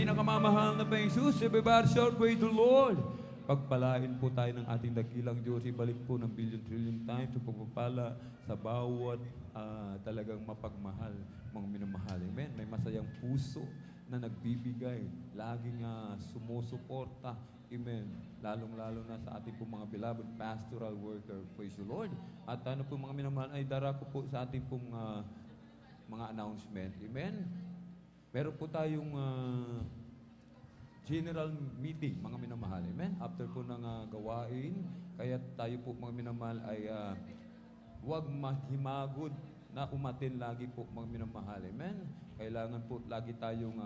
pinakamamahal na Panginoon Jesus. Everybody shout, praise the Lord. Pagpalain po tayo ng ating dakilang Diyos. Ibalik po ng billion-trillion times sa pagpapala sa bawat talagang mapagmahal, mga minamahal. Amen. May masayang puso na nagbibigay, laging sumusuporta. Amen. Lalong-lalo na sa ating pong mga beloved pastoral worker. Praise the Lord. At ano po mga minamahal, ay dara ko po sa ating pong mga announcement. Amen. Meron po tayong general meeting, mga minamahal. Amen. After po ng gawain, kaya tayo po mga minamahal ay huwag mahimagod na umatin lagi po mga minamahal. Amen. Kailangan po lagi tayong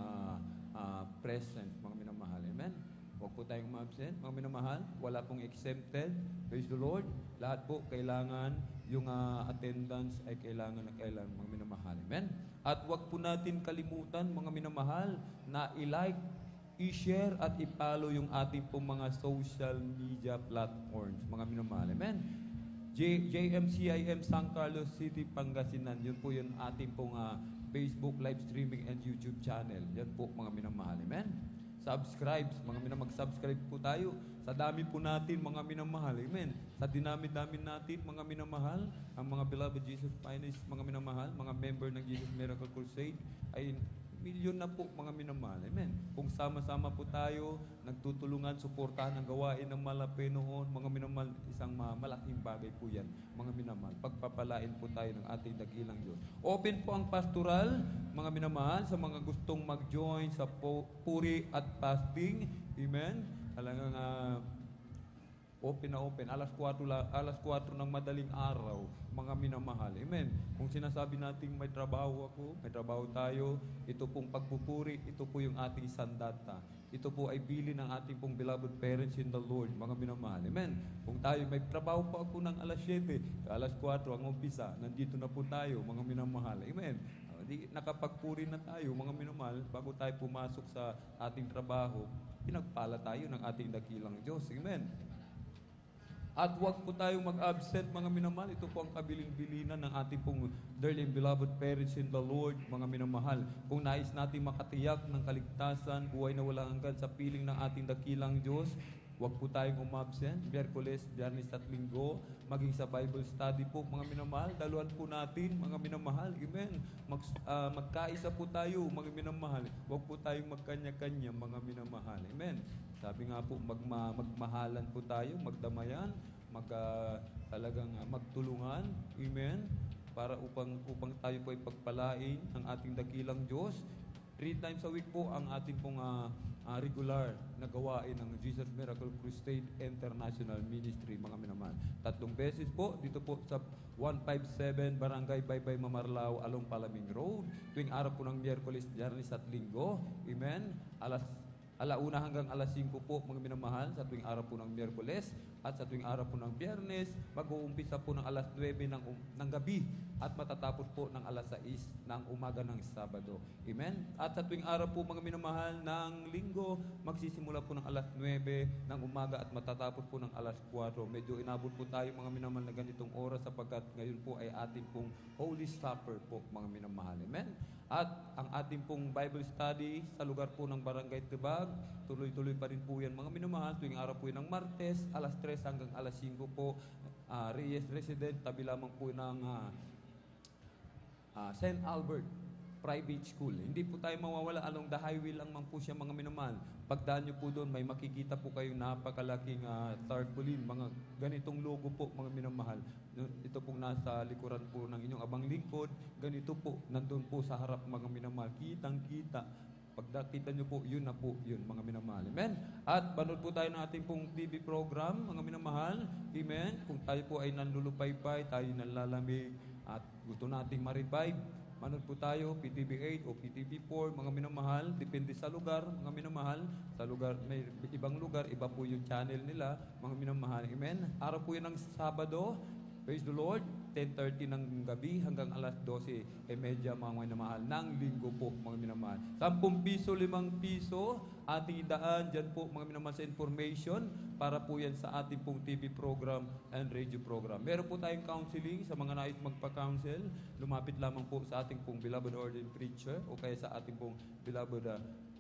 present, mga minamahal. Amen. Huwag po tayong ma-absent, mga minamahal. Wala pong exempted. Praise the Lord. Lahat po kailangan, yung attendance ay kailangan na kailangan, mga minamahal. Amen. At huwag po natin kalimutan, mga minamahal, na i-like, i-share at i-follow yung ating pong mga social media platforms, mga minamahal. Amen. JMCIM San Carlos City, Pangasinan. Yun po yung ating pong Facebook live streaming and YouTube channel. Yan po, mga minamahal. Amen. Subscribe, mga minamahal, mag-subscribe po tayo. Sa dami po natin, mga minamahal. Amen. Sa dinami-dami natin, mga minamahal, ang mga beloved Jesus Finest, mga minamahal, mga member ng Jesus Miracle Crusade, ay milyon na po, mga minamahal. Amen. Kung sama-sama po tayo, nagtutulungan, suportahan ang gawain ng malapi noon, mga minamahal, isang malaking bagay po yan, mga minamahal. Pagpapalain po tayo ng ating dakilang Diyos. Open po ang pastoral, mga minamahal, sa mga gustong mag-join sa puri at fasting. Amen. Talagang open na open. Alas 4 ng madaling araw, mga minamahal. Amen. Kung sinasabi nating may trabaho ako, may trabaho tayo, ito pong pagpupuri, ito po yung ating sandata. Ito po ay bili ng ating pong beloved parents in the Lord, mga minamahal. Amen. Kung tayo, may trabaho pa ako ng alas 7, alas 4 ang umpisa, nandito na po tayo, mga minamahal. Amen. Nakapagpuri na tayo, mga minamahal, bago tayo pumasok sa ating trabaho, pinagpala tayo ng ating dakilang Diyos. Amen. At huwag po tayong mag-absent, mga minamahal. Ito po ang kabilin-bilinan ng ating pong dearly and beloved parents in the Lord, mga minamahal. Kung nais natin makatiyak ng kaligtasan, buhay na walang hanggan sa piling ng ating dakilang Diyos, huwag po tayong umabsent. Miyerkules, Biyernes at Linggo, maging sa Bible study po, mga minamahal. Daluhan po natin, mga minamahal. Amen. Magkaisa po tayo, mga minamahal. Huwag po tayong magkanya-kanya, mga minamahal. Amen. Sabi nga po, magmahalan po tayo, magdamayan, talagang magtulungan. Amen. Para upang tayo po ay pagpalain ng ating dakilang Diyos. 3 times a week po ang ating pong regular na gawain ng Jesus Miracle Crusade International Ministry, mga minamahal. 3 beses po, dito po sa 157 Barangay Baybay Mamarlao, Along Palaming Road. Tuwing araw po ng Miyerkules, Biyernes at Linggo. Amen. Alauna hanggang alas 5 po, mga minamahal, sa tuwing araw po ng Miyerkules. At sa tuwing araw po ng Biyernes, mag-uumpisa po ng alas 9 ng gabi at matatapos po ng alas 6 ng umaga ng Sabado. Amen? At sa tuwing araw po, mga minamahal, ng Linggo, magsisimula po ng alas 9 ng umaga at matatapos po ng alas 4. Medyo inabot po tayo, mga minamahal, na ganitong oras sapagkat ngayon po ay ating pong Holy Supper po, mga minamahal. Amen? At ang ating pong Bible study sa lugar po ng Barangay Tibag, tuloy-tuloy pa rin po yan, mga minamahal. Tuwing araw po yan ng Martes, alas 3 hanggang alas 5 po, Reyes Resident, tabi lamang po ng St. Albert Private School. Hindi po tayo mawawala, along the highway lang man po siya, mga minamahal. Pagdaan nyo po doon, may makikita po kayong napakalaking tarpaulin, mga ganitong logo po, mga minamahal. Ito pong nasa likuran po ng inyong abang lingkod, ganito po, nandun po sa harap, mga minamahal. Kitang-kita. Pag nakita nyo po, yun na po, yun, mga minamahal. Amen? At panood po tayo ng ating pong TV program, mga minamahal. Amen? Kung tayo po ay nanlulupaypay, tayo nanlalamig, at gusto nating ma-revive, manood po tayo, PTV 8 o PTV 4, mga minamahal, depende sa lugar, mga minamahal. Sa lugar, may ibang lugar, iba po yung channel nila, mga minamahal. Amen? Araw po yun ng Sabado, praise the Lord, 10:30 ng gabi hanggang alas 12:30, mga minamahal, ng Linggo po, mga minamahal. 10 piso, 5 piso, ating idaan dyan po, mga minamahal, sa information, para po yan sa ating pong TV program and radio program. Meron po tayong counseling sa mga nais magpa-counsel. Lumapit lamang po sa ating pong beloved ordained preacher o kaya sa ating pong beloved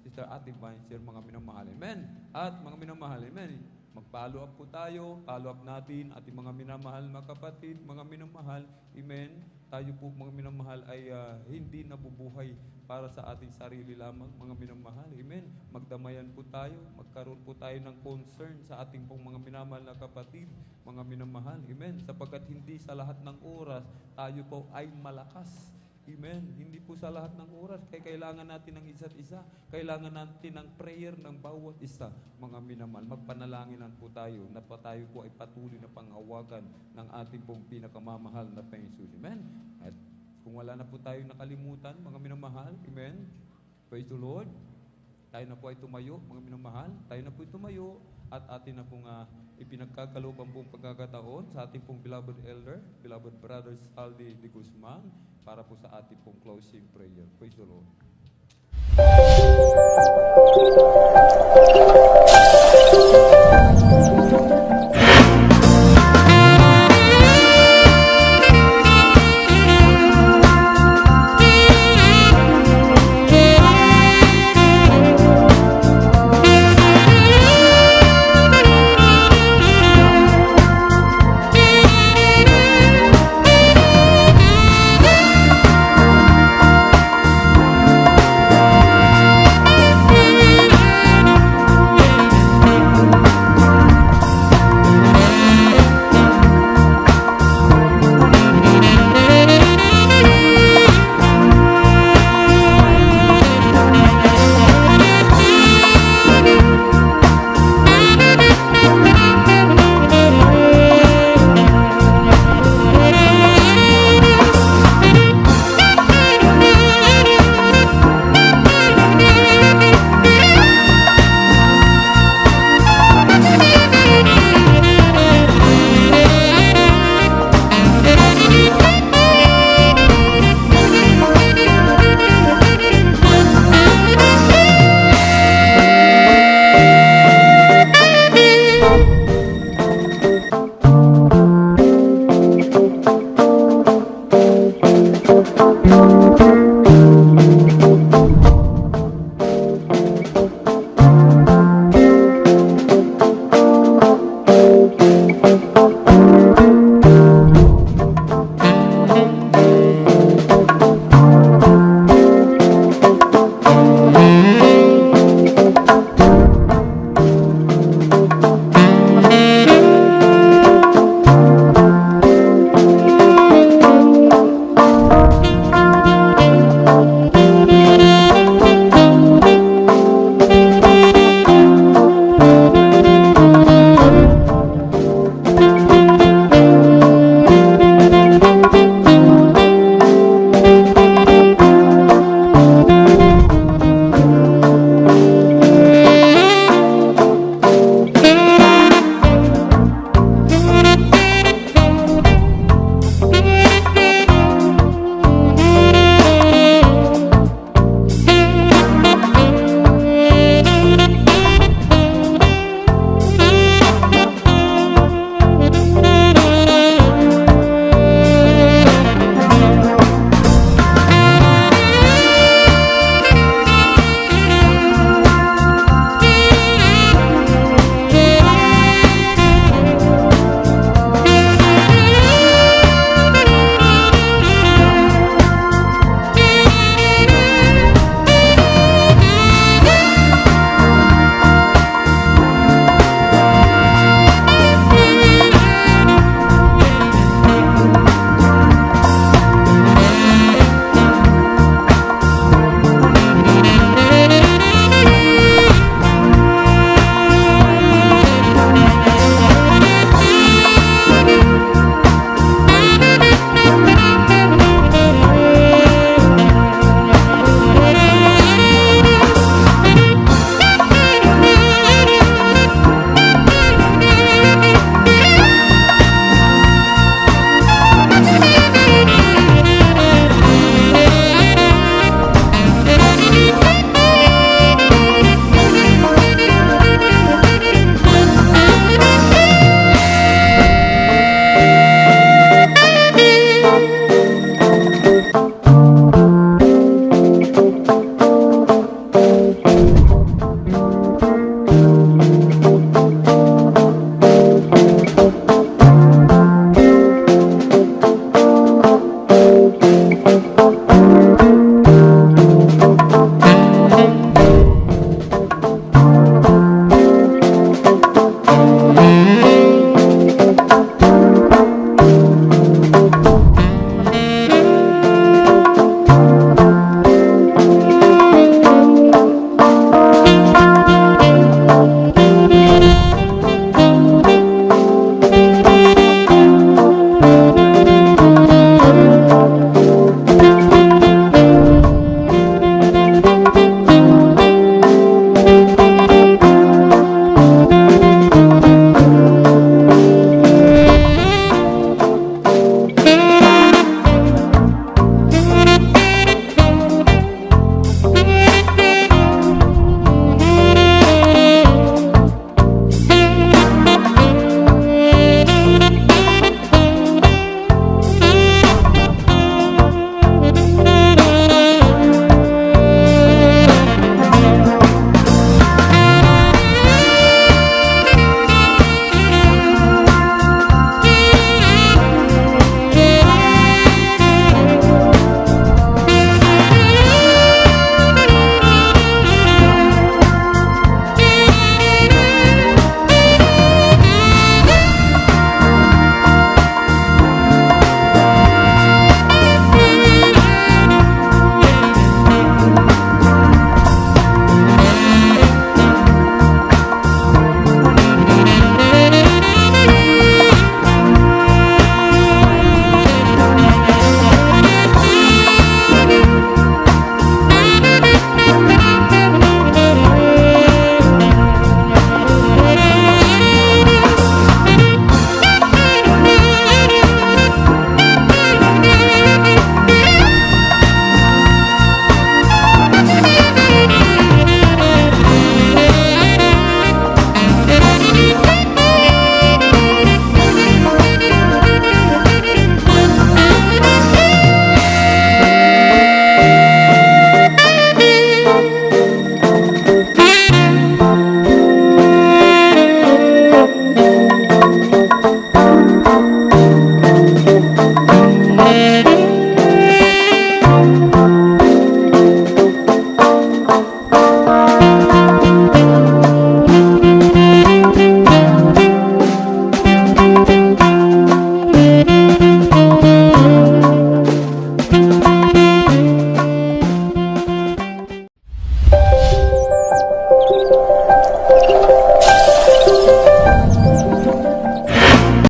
Sister Ate Vineser, mga minamahal. Amen. At mga minamahal, amen. Mag-follow up po tayo, follow up natin, ating mga minamahal, mga kapatid, mga minamahal, amen. Tayo po, mga minamahal, ay hindi nabubuhay para sa ating sarili lamang, mga minamahal, amen. Magdamayan po tayo, magkaroon po tayo ng concern sa ating pong mga minamahal na kapatid, mga minamahal, amen. Sapagkat hindi sa lahat ng oras, tayo po ay malakas. Amen. Hindi po sa lahat ng oras. Kaya kailangan natin ng isa't isa. Kailangan natin ng prayer ng bawat isa. Mga minamahal, magpanalanginan po tayo na tayo po ay patuloy na panghawakan ng ating pong pinakamamahal na Panginoon. Amen. At kung wala na po tayong nakalimutan, mga minamahal, amen. Praise the Lord. Tayo na po ay tumayo, mga minamahal. Tayo na po ay tumayo at atin na pong ipinagkakalooban pong pagkakataon sa ating pong beloved elder, beloved brother Saldi de Guzman, para po sa ating pong closing prayer. Praise the Lord.